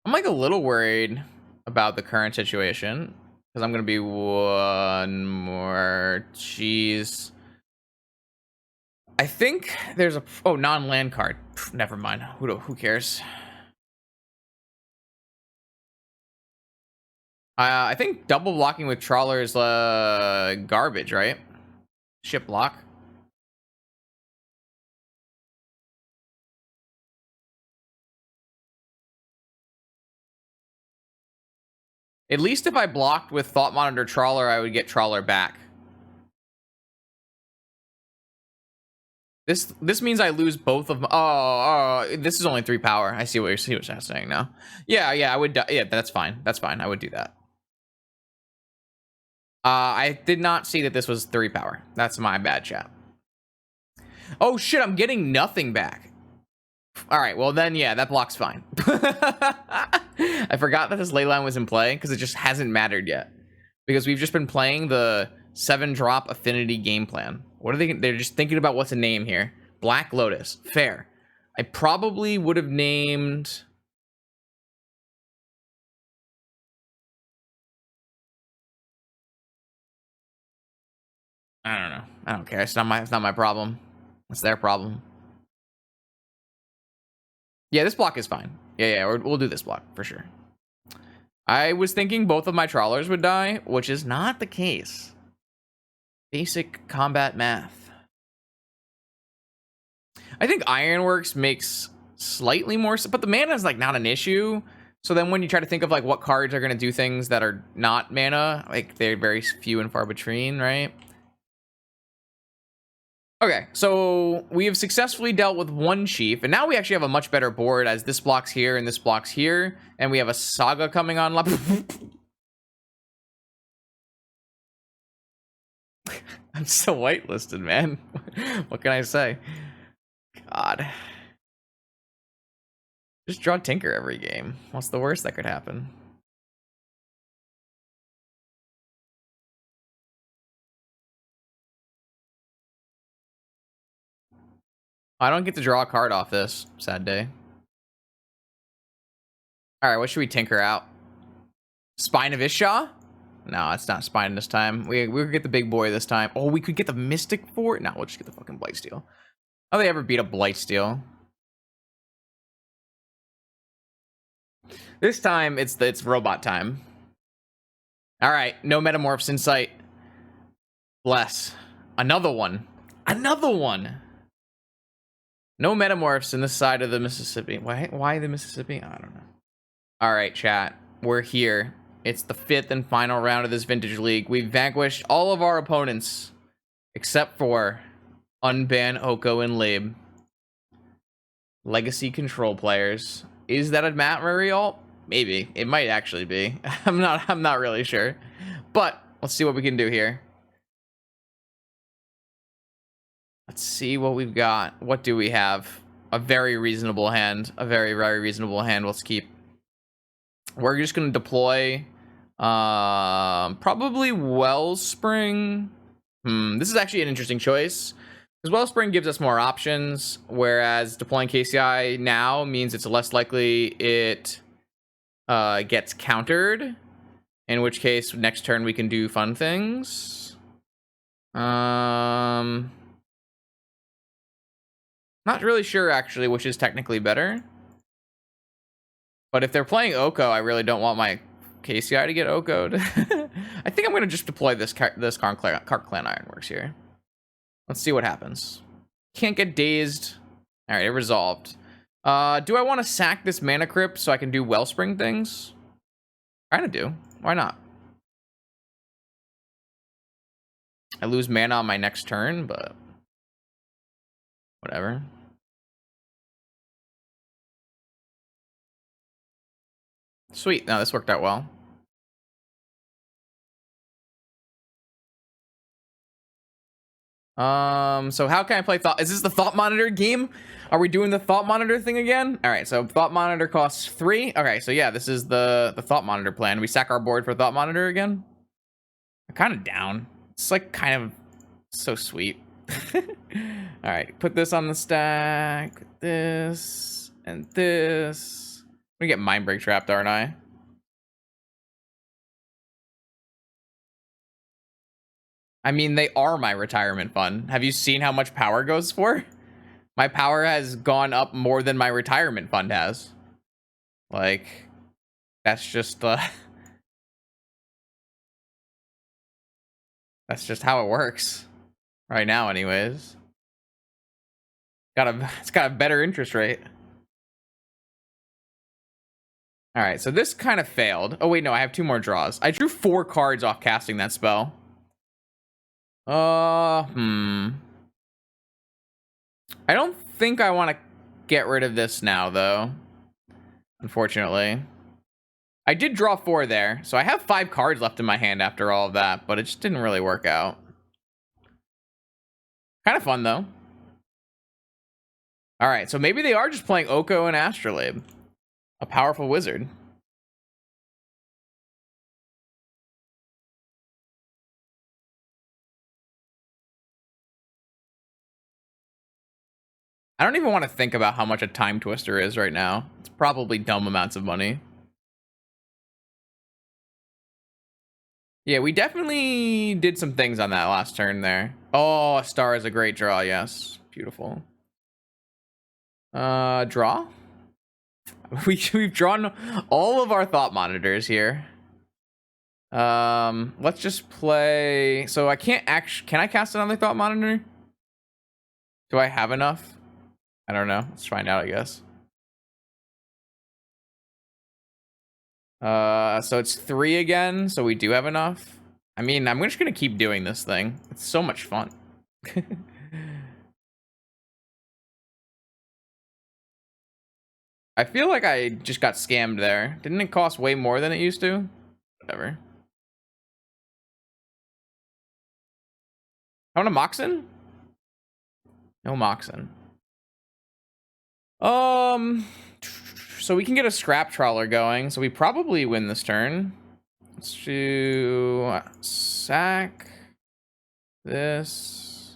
I'm, like, a little worried about the current situation. Because I'm gonna be 1 more. Jeez. I think there's a... Oh, non-land card. Pff, never mind. Who cares? I think double blocking with Trawler is garbage, right? Ship block. At least if I blocked with Thought Monitor Trawler, I would get Trawler back. This means I lose both of them. Oh, this is only 3 power. I see what you're saying now. Yeah, I would. Yeah, that's fine. That's fine. I would do that. I did not see that this was 3 power. That's my bad, chat. Oh shit! I'm getting nothing back. All right, well then, yeah, that block's fine. I forgot that this ley line was in play because it just hasn't mattered yet. Because we've just been playing the 7-drop affinity game plan. What are they? They're just thinking about what's a name here. Black Lotus. Fair. I probably would have named... I don't know. I don't care. It's not my problem. It's their problem. Yeah, this block is fine. Yeah, we'll do this block for sure. I was thinking both of my trawlers would die, which is not the case. Basic combat math. I think Ironworks makes slightly more, but the mana is like not an issue. So then when you try to think of like what cards are going to do things that are not mana, like they're very few and far between, right? Okay, so we have successfully dealt with 1 chief, and now we actually have a much better board as this block's here and this block's here, and we have a Saga coming on. I'm still whitelisted, man. What can I say? God. Just draw Tinker every game. What's the worst that could happen? I don't get to draw a card off this. Sad day. Alright, what should we tinker out? Spine of Isha? No, it's not Spine this time. We could get the big boy this time. Oh, we could get the Mystic for it? No, we'll just get the fucking Blightsteel. How they ever beat up Blightsteel? This time, it's robot time. Alright, no Metamorphs in sight. Bless. Another one. Another one! No Metamorphs in this side of the Mississippi. Why the Mississippi? I don't know. Alright, chat. We're here. It's the 5th and final round of this Vintage League. We've vanquished all of our opponents. Except for Unban, Oko, and Lib. Legacy control players. Is that a Matt Murray alt? Maybe. It might actually be. I'm not really sure. But let's see what we can do here. Let's see what we've got. What do we have? A very reasonable hand. A very, very reasonable hand. Let's keep. We're just going to deploy probably Wellspring. This is actually an interesting choice. Because Wellspring gives us more options, whereas deploying KCI now means it's less likely it gets countered. In which case, next turn we can do fun things. Not really sure, actually, which is technically better. But if they're playing Oko, I really don't want my KCI to get Oko'd. I think I'm going to just deploy this Cart Clan Ironworks here. Let's see what happens. Can't get dazed. All right, it resolved. Do I want to sack this Mana Crypt so I can do Wellspring things? Kind of do. Why not? I lose mana on my next turn, but whatever. Sweet. Now this worked out well. So how can I play Thought? Is this the Thought Monitor game? Are we doing the Thought Monitor thing again? All right, so Thought Monitor costs 3. Okay, so yeah, this is the Thought Monitor plan. We sack our board for Thought Monitor again? I'm kind of down. It's like kind of so sweet. All right, put this on the stack, this, and this. I'm gonna get Mind Break trapped, aren't I? I mean, they are my retirement fund. Have you seen how much power goes for? My power has gone up more than my retirement fund has. Like, that's just that's just how it works. Right now, anyways. It's got a better interest rate. Alright, so this kind of failed. Oh wait, no, I have 2 more draws. I drew 4 cards off casting that spell. I don't think I want to get rid of this now, though. Unfortunately. I did draw 4 there, so I have 5 cards left in my hand after all of that, but it just didn't really work out. Kind of fun, though. Alright, so maybe they are just playing Oko and Astrolabe. A powerful wizard. I don't even want to think about how much a Time Twister is right now. It's probably dumb amounts of money. Yeah, we definitely did some things on that last turn there. Oh, a star is a great draw, yes. Beautiful. Draw? We've drawn all of our Thought Monitors here. Let's just play... So I can't actually... Can I cast another Thought Monitor? Do I have enough? I don't know. Let's find out, I guess. So it's 3 again, so we do have enough. I mean, I'm just gonna keep doing this thing. It's so much fun. I feel like I just got scammed there. Didn't it cost way more than it used to? Whatever. I want a Moxen? No Moxen. So we can get a Scrap Trawler going, so we probably win this turn. Let's do sack this.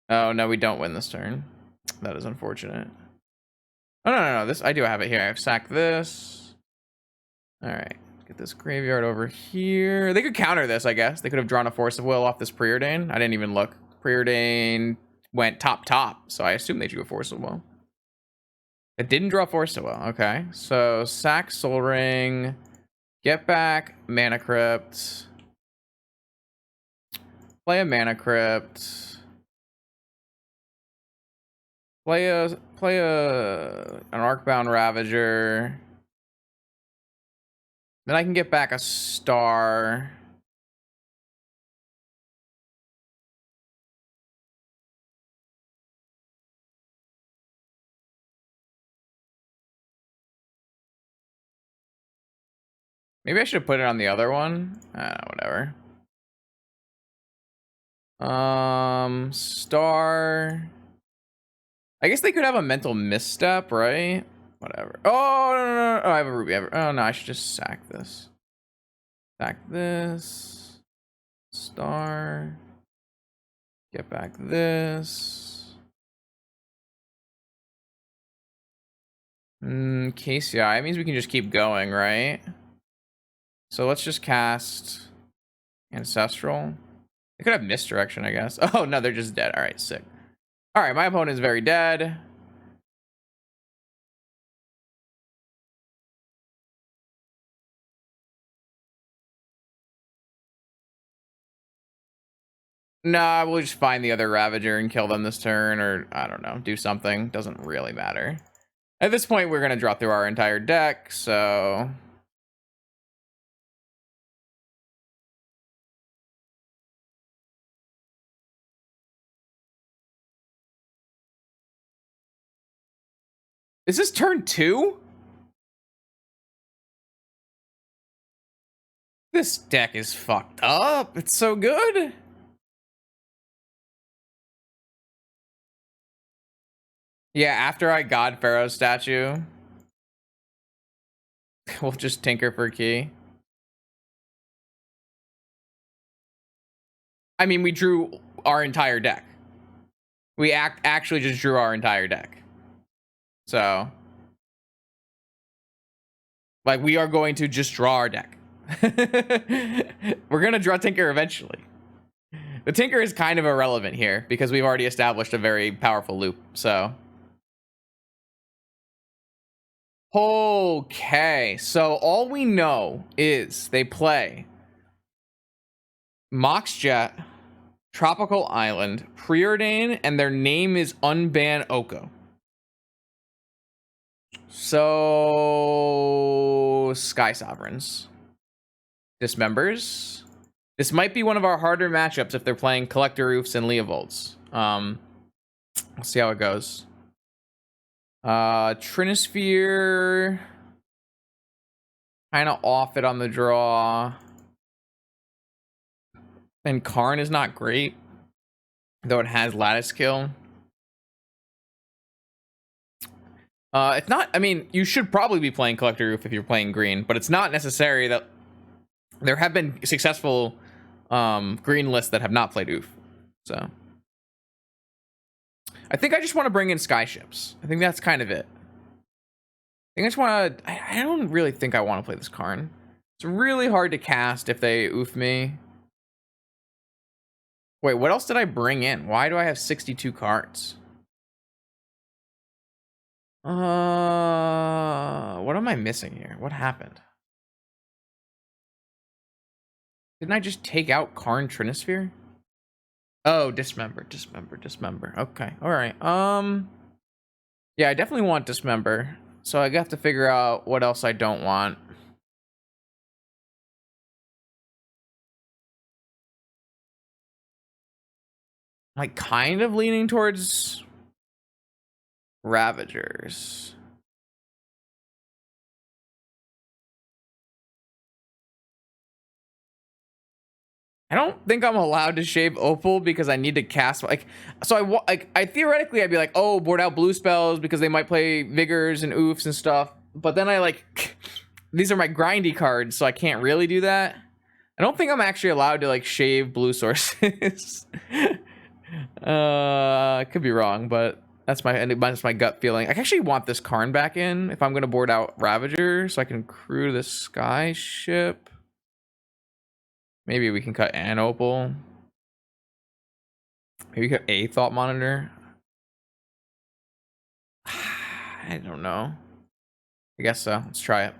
Oh no, we don't win this turn. That is unfortunate. Oh no, this I do have it here. I have sack this. All right, get this graveyard over here. They could counter this, I guess. They could have drawn a Force of Will off this Preordain. I didn't even look. Preordain went top, so I assume they drew a Force of Will. It didn't draw Force of Will. Okay, so sack Soul Ring, get back Mana Crypt, play a Mana Crypt, play an Arcbound Ravager. Then I can get back a star. Maybe I should have put it on the other one. Whatever. Star. I guess they could have a mental misstep, right? Whatever. Oh, no. Oh, I have a ruby. Oh, no, I should just sack this. Sack this. Star. Get back this. KCI means we can just keep going, right? So let's just cast Ancestral. They could have Misdirection, I guess. Oh, no, they're just dead. All right, sick. All right, my opponent is very dead. Nah, we'll just find the other Ravager and kill them this turn, or I don't know, do something. Doesn't really matter. At this point, we're going to draw through our entire deck, so... Is this turn 2? This deck is fucked up. It's so good. Yeah, after I God Pharaoh statue, we'll just tinker for key. I mean, we drew our entire deck. We actually just drew our entire deck. So, like, we are going to just draw our deck. We're going to draw Tinker eventually. The Tinker is kind of irrelevant here because we've already established a very powerful loop. So, okay. So, all we know is they play Mox Jet, Tropical Island, Preordain, and their name is Unban Oko. So, Sky Sovereigns. Dismembers. This might be one of our harder matchups if they're playing Collector Roofs and Leovolts. Let's see how it goes. Trinisphere. Kind of off it on the draw. And Karn is not great, though it has Lattice Kill. It's not, I mean, you should probably be playing Collector Roof if you're playing green, but it's not necessary that there have been successful green lists that have not played Oof. So I think I just want to bring in Skyships. I think that's kind of it. I think I just want to, I don't really think I want to play this Karn. It's really hard to cast if they Oof me. Wait, what else did I bring in? Why do I have 62 cards? What am I missing here? What happened? Didn't I just take out Karn Trinisphere? Oh, Dismember. Okay, all right. Yeah, I definitely want Dismember. So I have to figure out what else I don't want. Like, kind of leaning towards Ravagers. I don't think I'm allowed to shave Opal because I need to cast, like, so I theoretically I'd be like, oh, board out blue spells because they might play Vigors and Oofs and stuff. But then I like, these are my grindy cards, so I can't really do that. I don't think I'm actually allowed to like shave blue sources. I could be wrong, but that's my gut feeling. I actually want this Karn back in if I'm gonna board out Ravager, so I can crew the Sky Ship. Maybe we can cut an Opal. Maybe cut a Thought Monitor. I don't know. I guess so. Let's try it.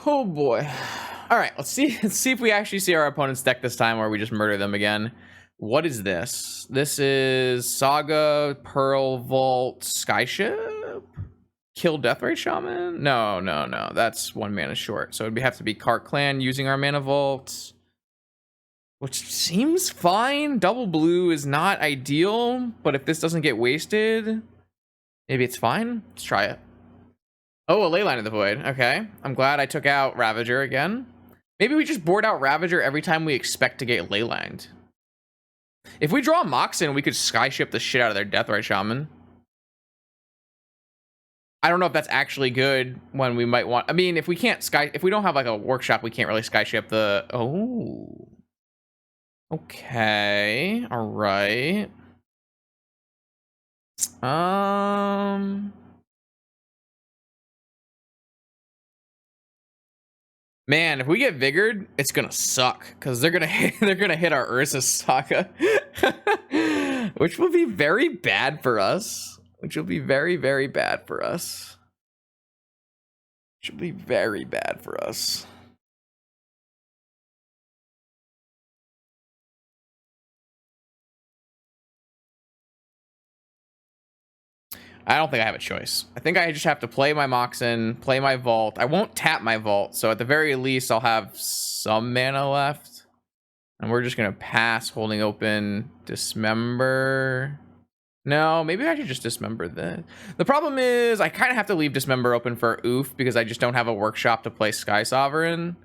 Oh boy. All right, let's see if we actually see our opponent's deck this time, or we just murder them again. What is this? This is Saga, Pearl Vault, Skyship? Kill Deathray Shaman? No. That's 1 mana short. So it'd have to be Cart Clan using our Mana Vault, which seems fine. Double blue is not ideal, but if this doesn't get wasted, maybe it's fine. Let's try it. Oh, a Leyline of the Void. Okay. I'm glad I took out Ravager again. Maybe we just board out Ravager every time we expect to get Leylined. If we draw Moxen, we could Skyship the shit out of their Deathrite Shaman. I don't know if that's actually good when we might want... I mean, if we don't have like a workshop, we can't really Skyship the... Oh. Okay. All right. Man, if we get Vigored, it's gonna suck because they're gonna hit our Urza Saga, which will be very bad for us. Which will be very, very bad for us. Which will be very bad for us. I don't think I have a choice. I think I just have to play my Moxen, play my Vault. I won't tap my Vault, so at the very least, I'll have some mana left. And we're just going to pass holding open Dismember. No, maybe I should just Dismember this. The problem is I kind of have to leave Dismember open for Oof because I just don't have a workshop to play Sky Sovereign.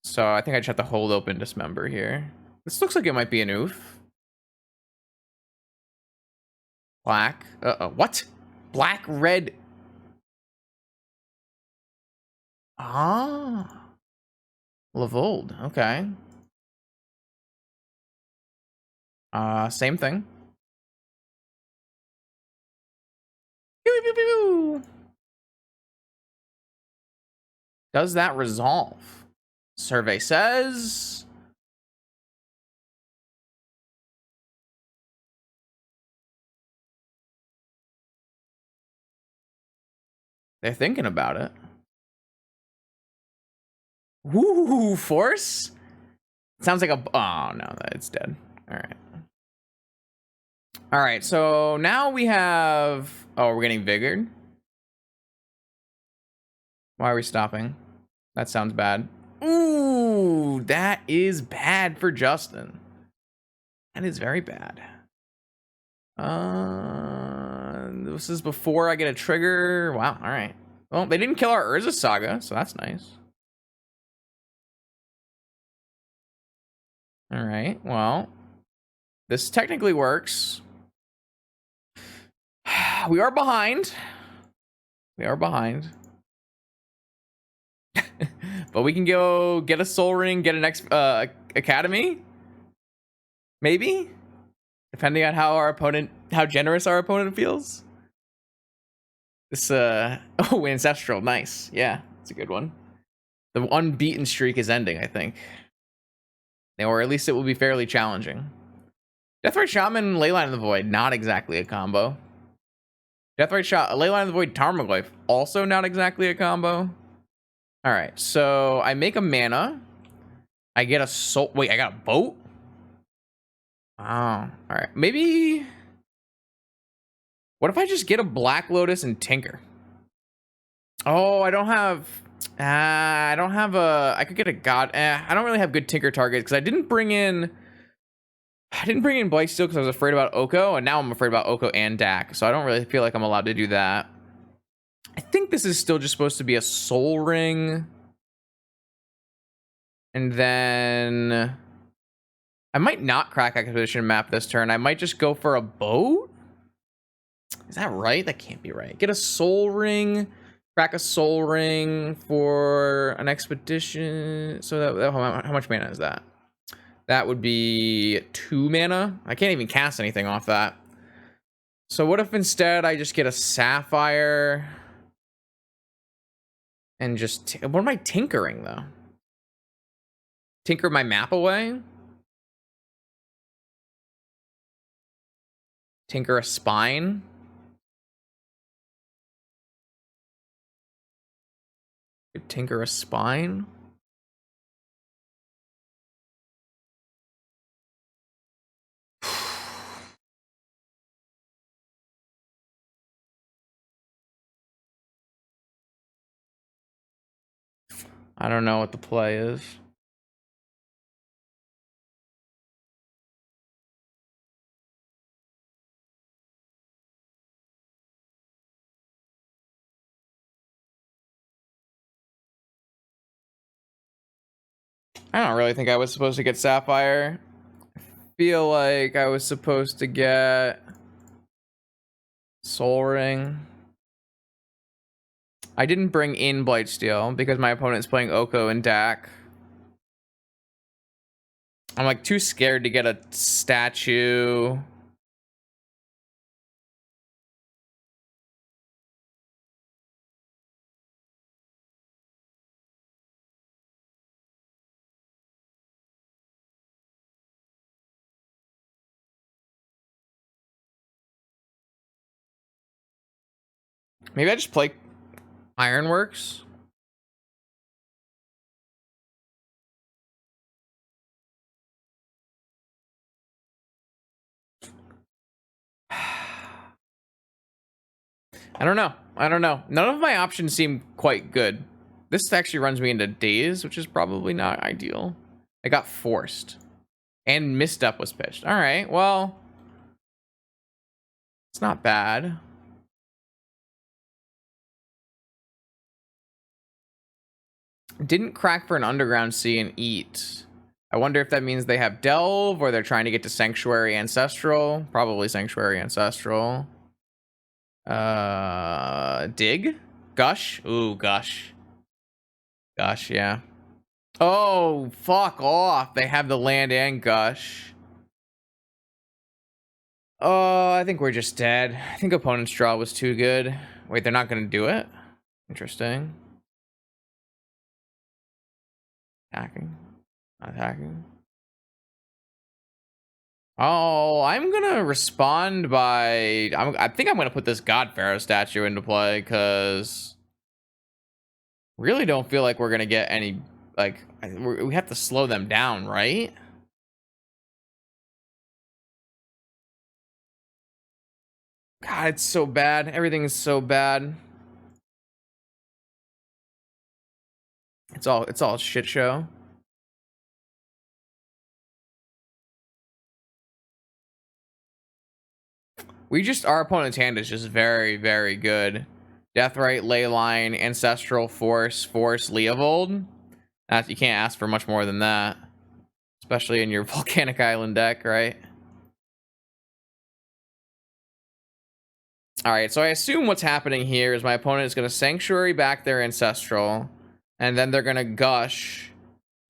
So I think I just have to hold open Dismember here. This looks like it might be an Oof. Black. Uh-oh. What? Black, red. Ah. Lavold. Okay. Same thing. Pew, pew, pew, pew. Does that resolve? Survey says... they're thinking about it. Woo, force? Sounds like a... oh, no, it's dead. All right. All right, so now we have... oh, we're getting Vigored. Why are we stopping? That sounds bad. Ooh, that is bad for Justin. That is very bad. This is before I get a trigger. Wow, all right. Well, they didn't kill our Urza Saga, so that's nice. All right, well, this technically works. We are behind. We are behind. But we can go get a Soul Ring, get an Academy. Maybe? Depending on how generous our opponent feels. This, oh, Ancestral, nice. Yeah, it's a good one. The unbeaten streak is ending, I think. Or at least it will be fairly challenging. Deathrite Shaman, Leyline of the Void, not exactly a combo. Deathrite Shot, Leyline of the Void, Tarmogoyf, also not exactly a combo. All right, so I make a mana. I get a soul. Wait, I got a boat? Oh, all right. Maybe. What if I just get a Black Lotus and Tinker? Oh, I don't have. I don't have a. I could get a God. I don't really have good Tinker targets because I didn't bring in. Blightsteel because I was afraid about Oko, and now I'm afraid about Oko and Dak. So I don't really feel like I'm allowed to do that. I think this is still just supposed to be a Soul Ring. And then I might not crack Expedition Map this turn. I might just go for a boat. Is that right? That can't be right. Get a Soul Ring, crack a Soul Ring for an Expedition. So that how much mana is that? That would be 2 mana. I can't even cast anything off that. So what if instead I just get a Sapphire and just... what am I tinkering, though? Tinker my map away? Tinker a Spine? Tinker a Spine? I don't know what the play is. I don't really think I was supposed to get Sapphire. I feel like I was supposed to get Soul Ring. I didn't bring in Blightsteel because my opponent's playing Oko and Dak. I'm like too scared to get a statue. Maybe I just play Ironworks. I don't know. None of my options seem quite good. This actually runs me into days, which is probably not ideal. I got forced. And misstep was pitched. All right, well, it's not bad. Didn't crack for an underground sea and eat. I wonder if that means they have delve or they're trying to get to sanctuary ancestral. Probably sanctuary ancestral. Dig? Gush? Ooh, gush. Gush, yeah. Oh, fuck off. They have the land and gush. Oh, I think we're just dead. I think opponent's draw was too good. Wait, they're not going to do it? Interesting. Attacking. Attacking. Oh, I'm going to respond by... I think I'm going to put this God Pharaoh statue into play, because... really don't feel like we're going to get any... like, we have to slow them down, right? God, it's so bad. Everything is so bad. It's all a shit show. Our opponent's hand is just very, very good. Deathrite, Leyline, Ancestral, Force, Leovold. You can't ask for much more than that. Especially in your Volcanic Island deck, right? Alright, so I assume what's happening here is my opponent is going to Sanctuary back their Ancestral. And then they're going to Gush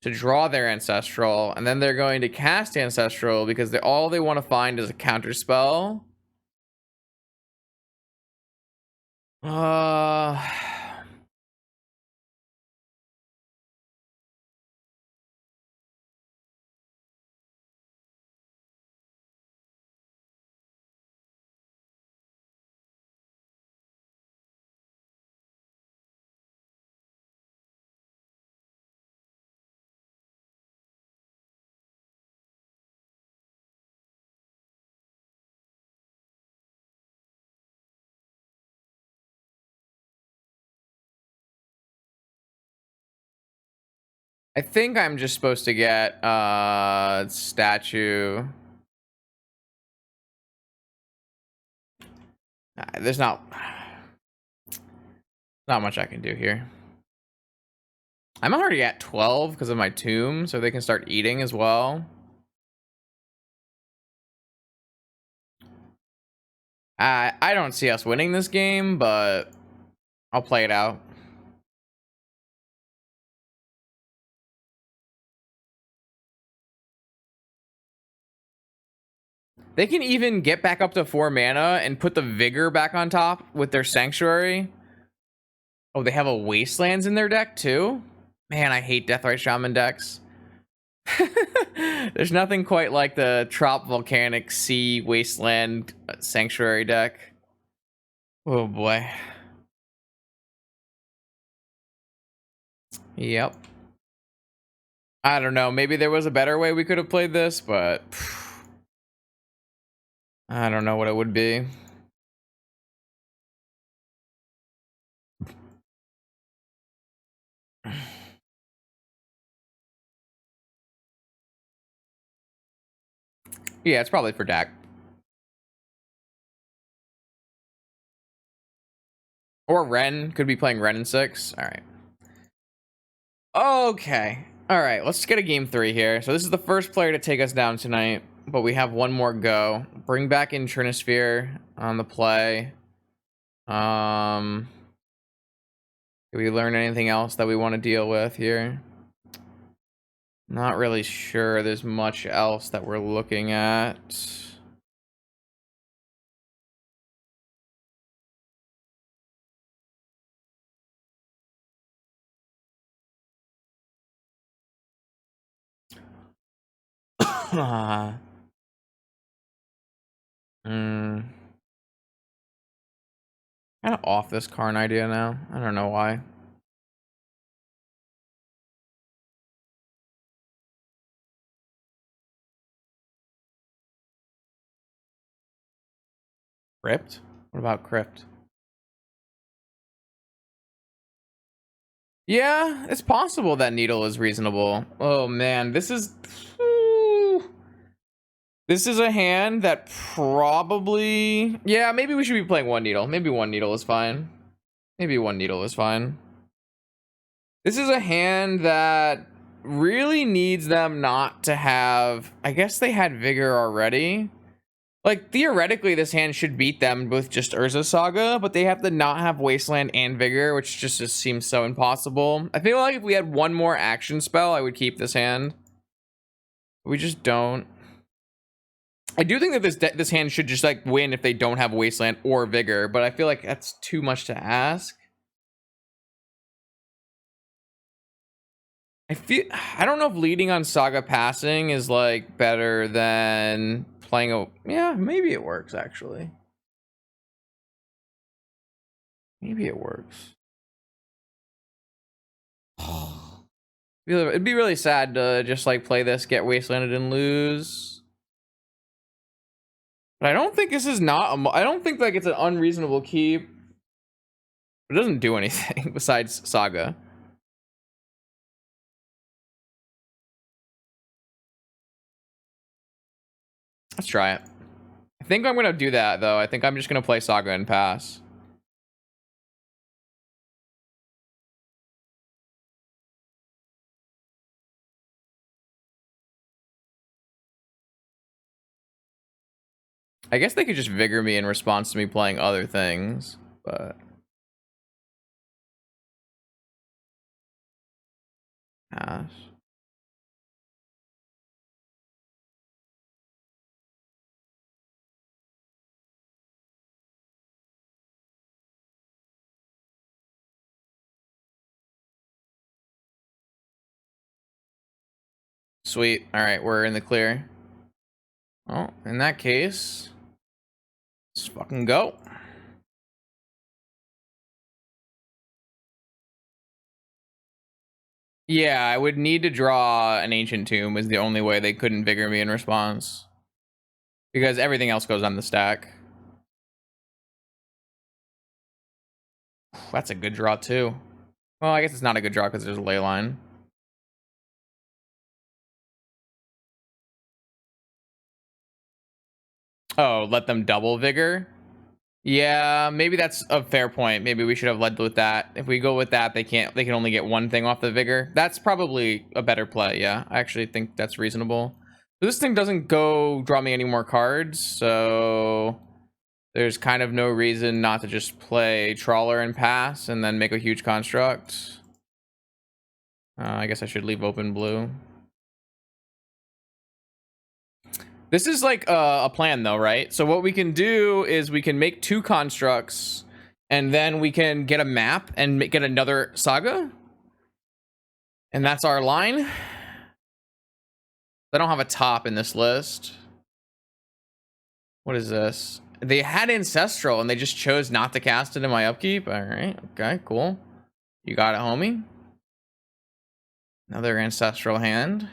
to draw their Ancestral. And then they're going to cast Ancestral because all they want to find is a counterspell. I think I'm just supposed to get statue. There's not much I can do here. I'm already at 12 because of my tomb, so they can start eating as well. I don't see us winning this game, but I'll play it out. They can even get back up to 4 mana and put the Vigor back on top with their Sanctuary. Oh, they have a Wastelands in their deck too? Man, I hate Deathrite Shaman decks. There's nothing quite like the Trop Volcanic Sea Wasteland Sanctuary deck. Oh boy. Yep. I don't know. Maybe there was a better way we could have played this, but I don't know what it would be. Yeah, it's probably for Dak. Or Ren. Could be playing Ren in 6. All right. Okay. All right. Let's get a game 3 here. So this is the first player to take us down tonight, but we have one more go. Bring back in Trinisphere on the play. Did we learn anything else that we want to deal with here? Not really sure there's much else that we're looking at. I Kind of off this Karn idea now. I don't know why. Crypt? What about Crypt? Yeah, it's possible that Needle is reasonable. Oh man, this is a hand that probably, yeah, maybe we should be playing one Needle. Maybe one Needle is fine. Maybe one Needle is fine. This is a hand that really needs them not to have, I guess they had Vigor already. Like, theoretically, this hand should beat them with just Urza Saga, but they have to not have Wasteland and Vigor, which just seems so impossible. I feel like if we had one more action spell, I would keep this hand. We just don't. I do think that this hand should just, like, win if they don't have Wasteland or Vigor, but I feel like that's too much to ask. I don't know if leading on Saga passing is, like, better than playing a, yeah, maybe it works, actually. Maybe it works. It'd be really sad to just, like, play this, get Wastelanded, and lose. But I don't think this is not, I don't think, like, it's an unreasonable keep. It doesn't do anything besides Saga. Let's try it. I think I'm gonna do that, though. I think I'm just gonna play Saga and pass. I guess they could just Vigor me in response to me playing other things, but... Pass. Sweet. Alright, we're in the clear. Well, in that case, let's fucking go. Yeah, I would need to draw an Ancient Tomb is the only way they couldn't Vigor me in response. Because everything else goes on the stack. That's a good draw, too. Well, I guess it's not a good draw because there's a ley line. Oh, let them double Vigor? Yeah, maybe that's a fair point. Maybe we should have led with that. If we go with that, they can only get one thing off the Vigor. That's probably a better play, yeah. I actually think that's reasonable. This thing doesn't go draw me any more cards, so there's kind of no reason not to just play Trawler and pass and then make a huge construct. I guess I should leave open blue. This is like a plan, though, right? So what we can do is we can make 2 constructs, and then we can get a map and get another Saga. And that's our line. I don't have a top in this list. What is this? They had Ancestral, and they just chose not to cast it in my upkeep. All right, okay, cool. You got it, homie. Another Ancestral hand.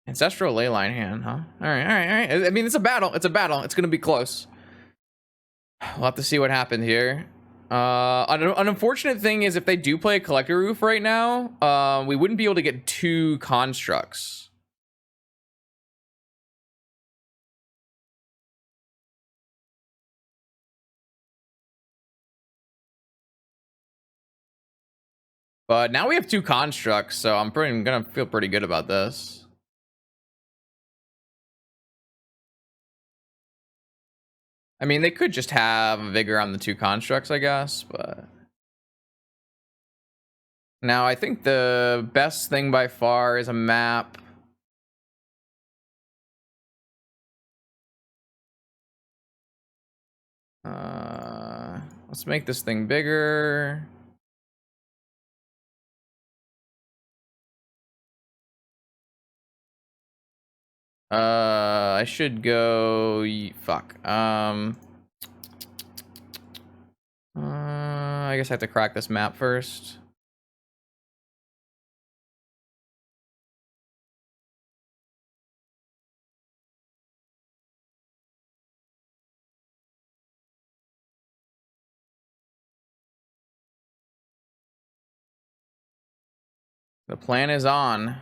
Ancestral Leyline hand, huh? All right. I mean, it's a battle. It's gonna be close. We'll have to see what happened here. An unfortunate thing is if they do play a Collector Roof right now, we wouldn't be able to get 2 constructs. But now we have 2 constructs, so I'm gonna feel pretty good about this. I mean, they could just have Vigor on the 2 constructs, I guess, but... Now, I think the best thing by far is a map. Let's make this thing bigger. I should go... Fuck. I guess I have to crack this map first. The plan is on.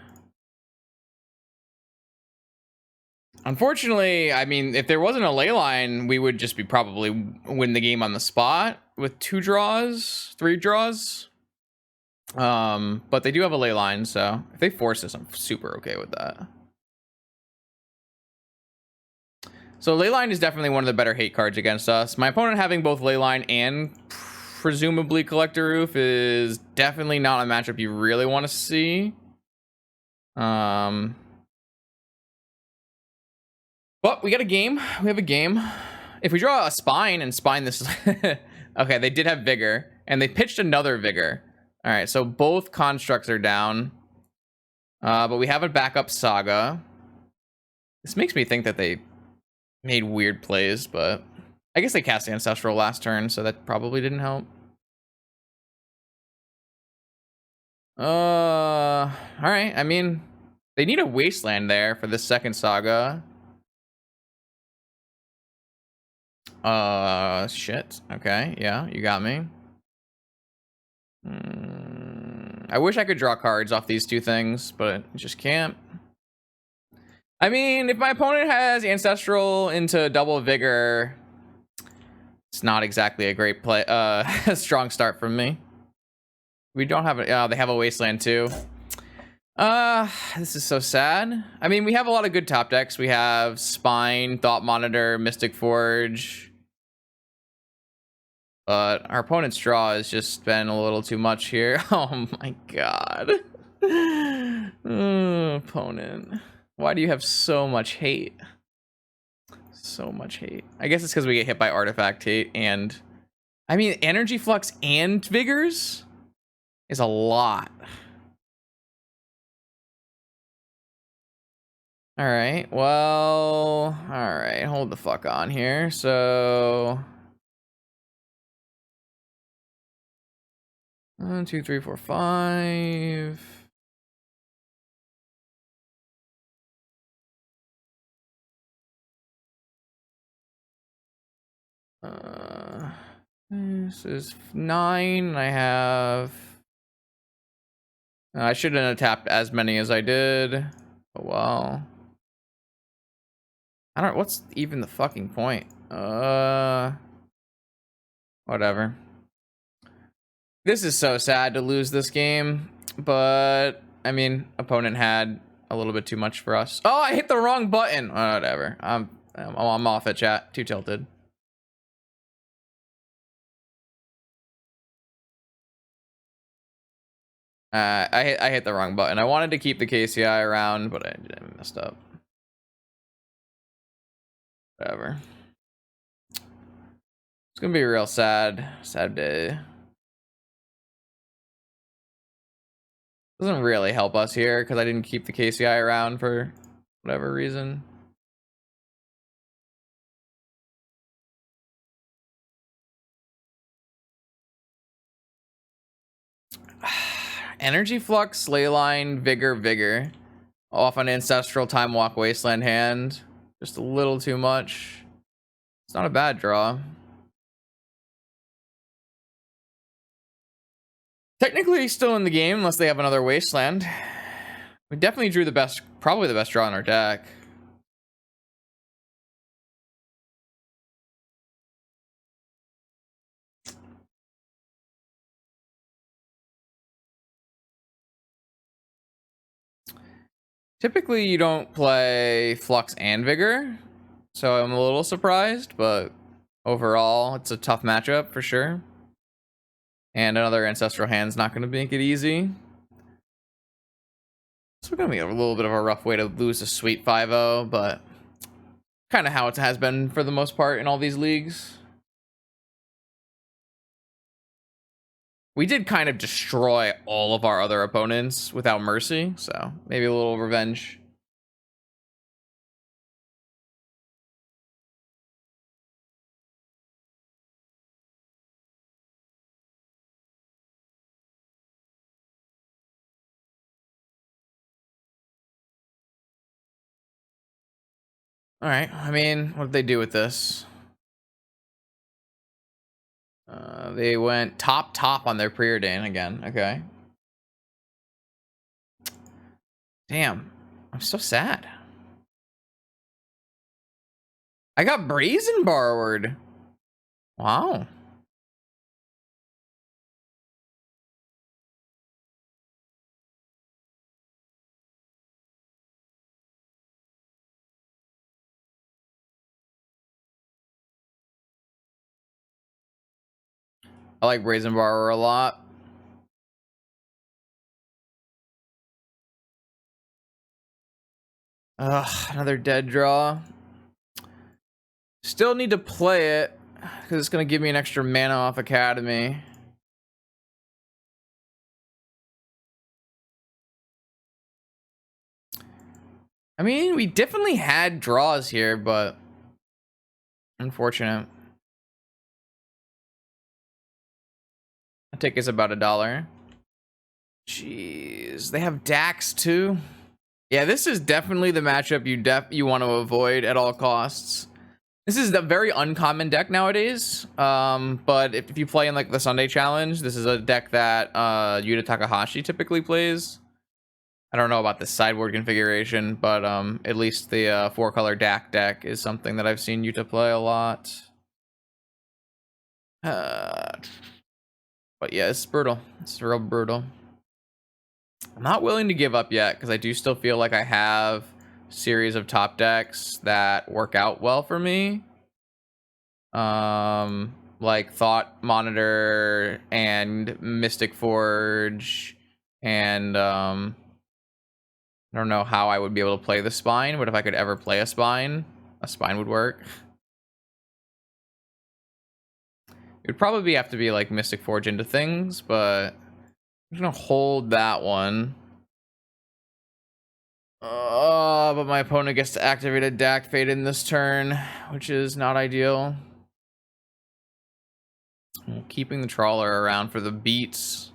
Unfortunately, I mean, if there wasn't a ley line, we would just be probably win the game on the spot with 2 draws, 3 draws. But they do have a ley line, so if they force this, I'm super okay with that. So ley line is definitely one of the better hate cards against us. My opponent having both ley line and presumably collector roof is definitely not a matchup you really want to see. But we got a game. We have a game. If we draw a spine and spine this... Okay, they did have vigor. And they pitched another vigor. Alright, so both constructs are down. But we have a backup Saga. This makes me think that they made weird plays, but... I guess they cast Ancestral last turn, so that probably didn't help. Alright, I mean... They need a Wasteland there for this second Saga. Shit. Okay, yeah, you got me. I wish I could draw cards off these 2 things, but just can't. I mean, if my opponent has Ancestral into double Vigor, it's not exactly a great play. A strong start from me. We don't have a... they have a Wasteland too. This is so sad. I mean, we have a lot of good top decks. We have Spine, Thought Monitor, Mystic Forge. But our opponent's draw has just been a little too much here. Oh my god. Opponent. Why do you have so much hate? So much hate. I guess it's because we get hit by artifact hate and... I mean, Energy Flux and Vigors is a lot. Alright, well... Alright, hold the fuck on here. So... 1, 2, 3, 4, 5. This is 9. I have... I shouldn't have tapped as many as I did. Oh well. I don't... What's even the fucking point? Whatever. This is so sad to lose this game, but I mean, opponent had a little bit too much for us. Oh, I hit the wrong button. Whatever. I'm off it, chat. Too tilted. I hit the wrong button. I wanted to keep the KCI around, but I messed up. Whatever. It's gonna be a real sad day. Doesn't really help us here because I didn't keep the KCI around for whatever reason. Energy Flux, Leyline, Vigor. Off an Ancestral, Time Walk, Wasteland hand. Just a little too much. It's not a bad draw. Technically still in the game unless they have another Wasteland. We definitely drew the best, probably the best draw in our deck. Typically you don't play Flux and Vigor, so I'm a little surprised, but overall it's a tough matchup for sure. And another Ancestral hand's not going to make it easy. So we're going to be a little bit of a rough way to lose a sweet 5-0, but kind of how it has been for the most part in all these leagues. We did kind of destroy all of our other opponents without mercy, so maybe a little revenge. All right. I mean, what did they do with this? They went top on their preordain again. Okay. Damn. I'm so sad. I got Brazen Borrowed. Wow. I like Brazen Borrower a lot. Ugh, another dead draw. Still need to play it because it's going to give me an extra mana off Academy. I mean, we definitely had draws here, but unfortunate. I think it's about $1. Jeez, they have Dax too. Yeah, this is definitely the matchup you want to avoid at all costs. This is a very uncommon deck nowadays. But if you play in like the Sunday Challenge, this is a deck that Yuta Takahashi typically plays. I don't know about the sideboard configuration, but at least the 4-color DAC deck is something that I've seen Yuta play a lot. But yeah, it's brutal. It's real brutal. I'm not willing to give up yet because I do still feel like I have a series of top decks that work out well for me. Like Thought Monitor and Mystic Forge, and I don't know how I would be able to play the Spine, but if I could ever play a Spine would work. It would probably have to be like Mystic Forge into things, but I'm gonna hold that one. But my opponent gets to activate a DAC Fade in this turn, which is not ideal. Keeping the Trawler around for the beats.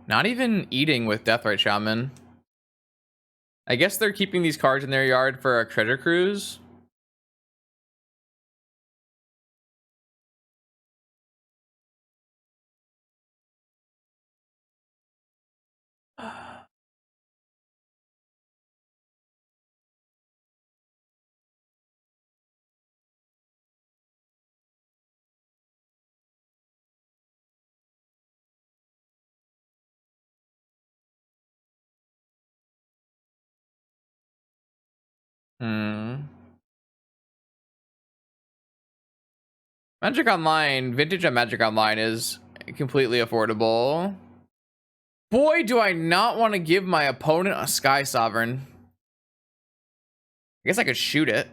Not even eating with Deathrite Shaman. I guess they're keeping these cards in their yard for a treasure cruise. Magic Online, vintage on Magic Online is completely affordable. Boy, do I not want to give my opponent a Sky Sovereign. I guess I could shoot it.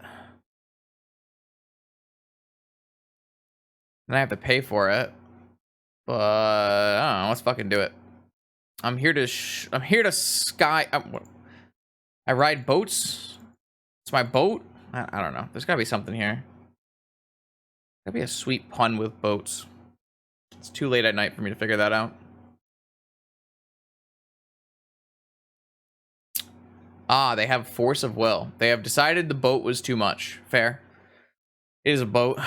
Then I have to pay for it. But I don't know. Let's fucking do it. I'm here to sky. I ride boats. It's my boat. I don't know. There's gotta be something here. Gotta be a sweet pun with boats. It's too late at night for me to figure that out. Ah, they have Force of Will. They have decided the boat was too much. Fair. It is a boat.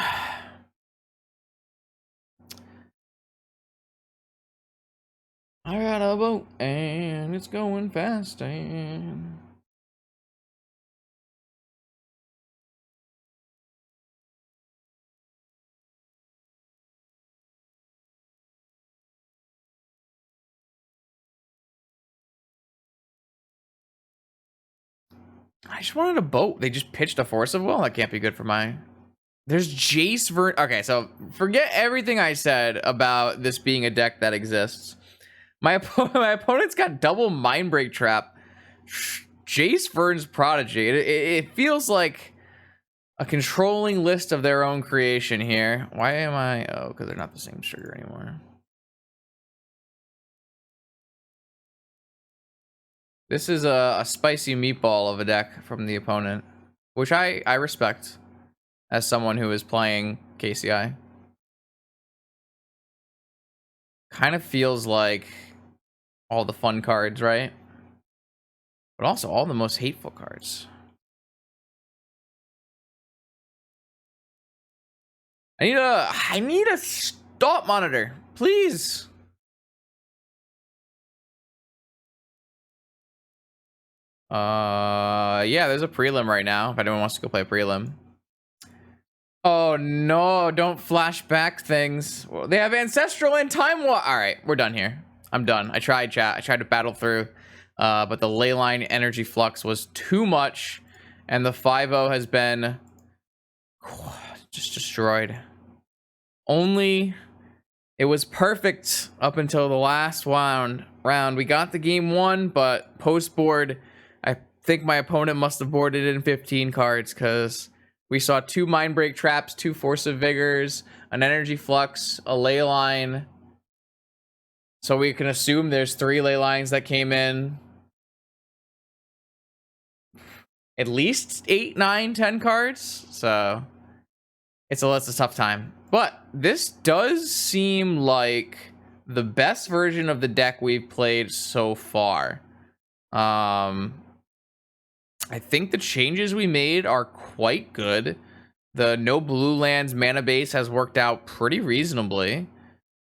I got a boat and it's going fast and I just wanted a boat. They just pitched a Force of Will. That can't be good for my. There's Jace Okay, so forget everything I said about this being a deck that exists. My opponent's got double Mindbreak Trap. Jace Vern's Prodigy. It feels like a controlling list of their own creation here. Why am I? Oh, because they're not the same sugar anymore. This is a spicy meatball of a deck from the opponent, which I respect as someone who is playing KCI. kind of feels like all the fun cards, right? But also all the most hateful cards. I need a stop monitor, please. Yeah, there's a prelim right now if anyone wants to go play a prelim. Oh no, don't flashback things. Well, they have ancestral and time war. All right, we're done here. I'm done. I tried, chat. I tried to battle through, but the leyline energy flux was too much, and the 5-0 has been just destroyed. Only it was perfect up until the last round. We got the game 1, but post board, I think my opponent must have boarded in 15 cards because we saw 2 mind break traps, 2 force of vigors, an energy flux, a ley line. So we can assume there's 3 ley lines that came in. At least 8, 9, 10 cards. So it's a tough time. But this does seem like the best version of the deck we've played so far. I think the changes we made are quite good. The no blue lands mana base has worked out pretty reasonably.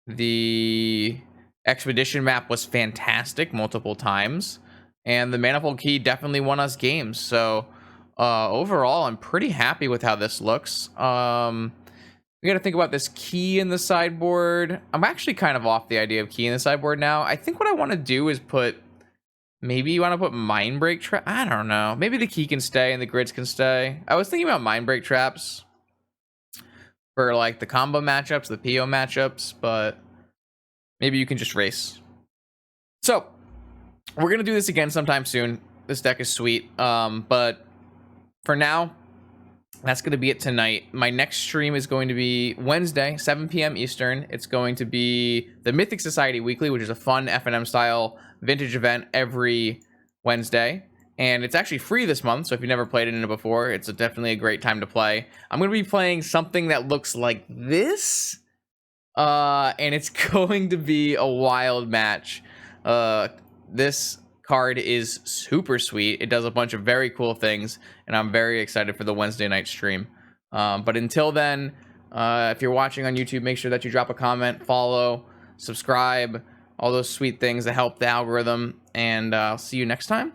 The expedition map was fantastic multiple times, and the manifold key definitely won us games. So overall, I'm pretty happy with how this looks. We got to think about this key in the sideboard. I'm actually kind of off the idea of key in the sideboard now. I think what I want to do is maybe you want to put mind break trap. I don't know. Maybe the key can stay and the grids can stay. I was thinking about mind break traps for like the combo matchups, the PO matchups, but maybe you can just race. So we're gonna do this again sometime soon. This deck is sweet. But for now, that's going to be it tonight. My next stream is going to be Wednesday, 7 p.m. Eastern. It's going to be the Mythic Society Weekly, which is a fun FNM style vintage event every Wednesday. And it's actually free this month, so if you've never played in it before, it's definitely a great time to play. I'm going to be playing something that looks like this. And it's going to be a wild match. This card is super sweet. It does a bunch of very cool things, and I'm very excited for the Wednesday night stream. But until then, if you're watching on YouTube, make sure that you drop a comment, follow, subscribe, all those sweet things that help the algorithm, and I'll see you next time.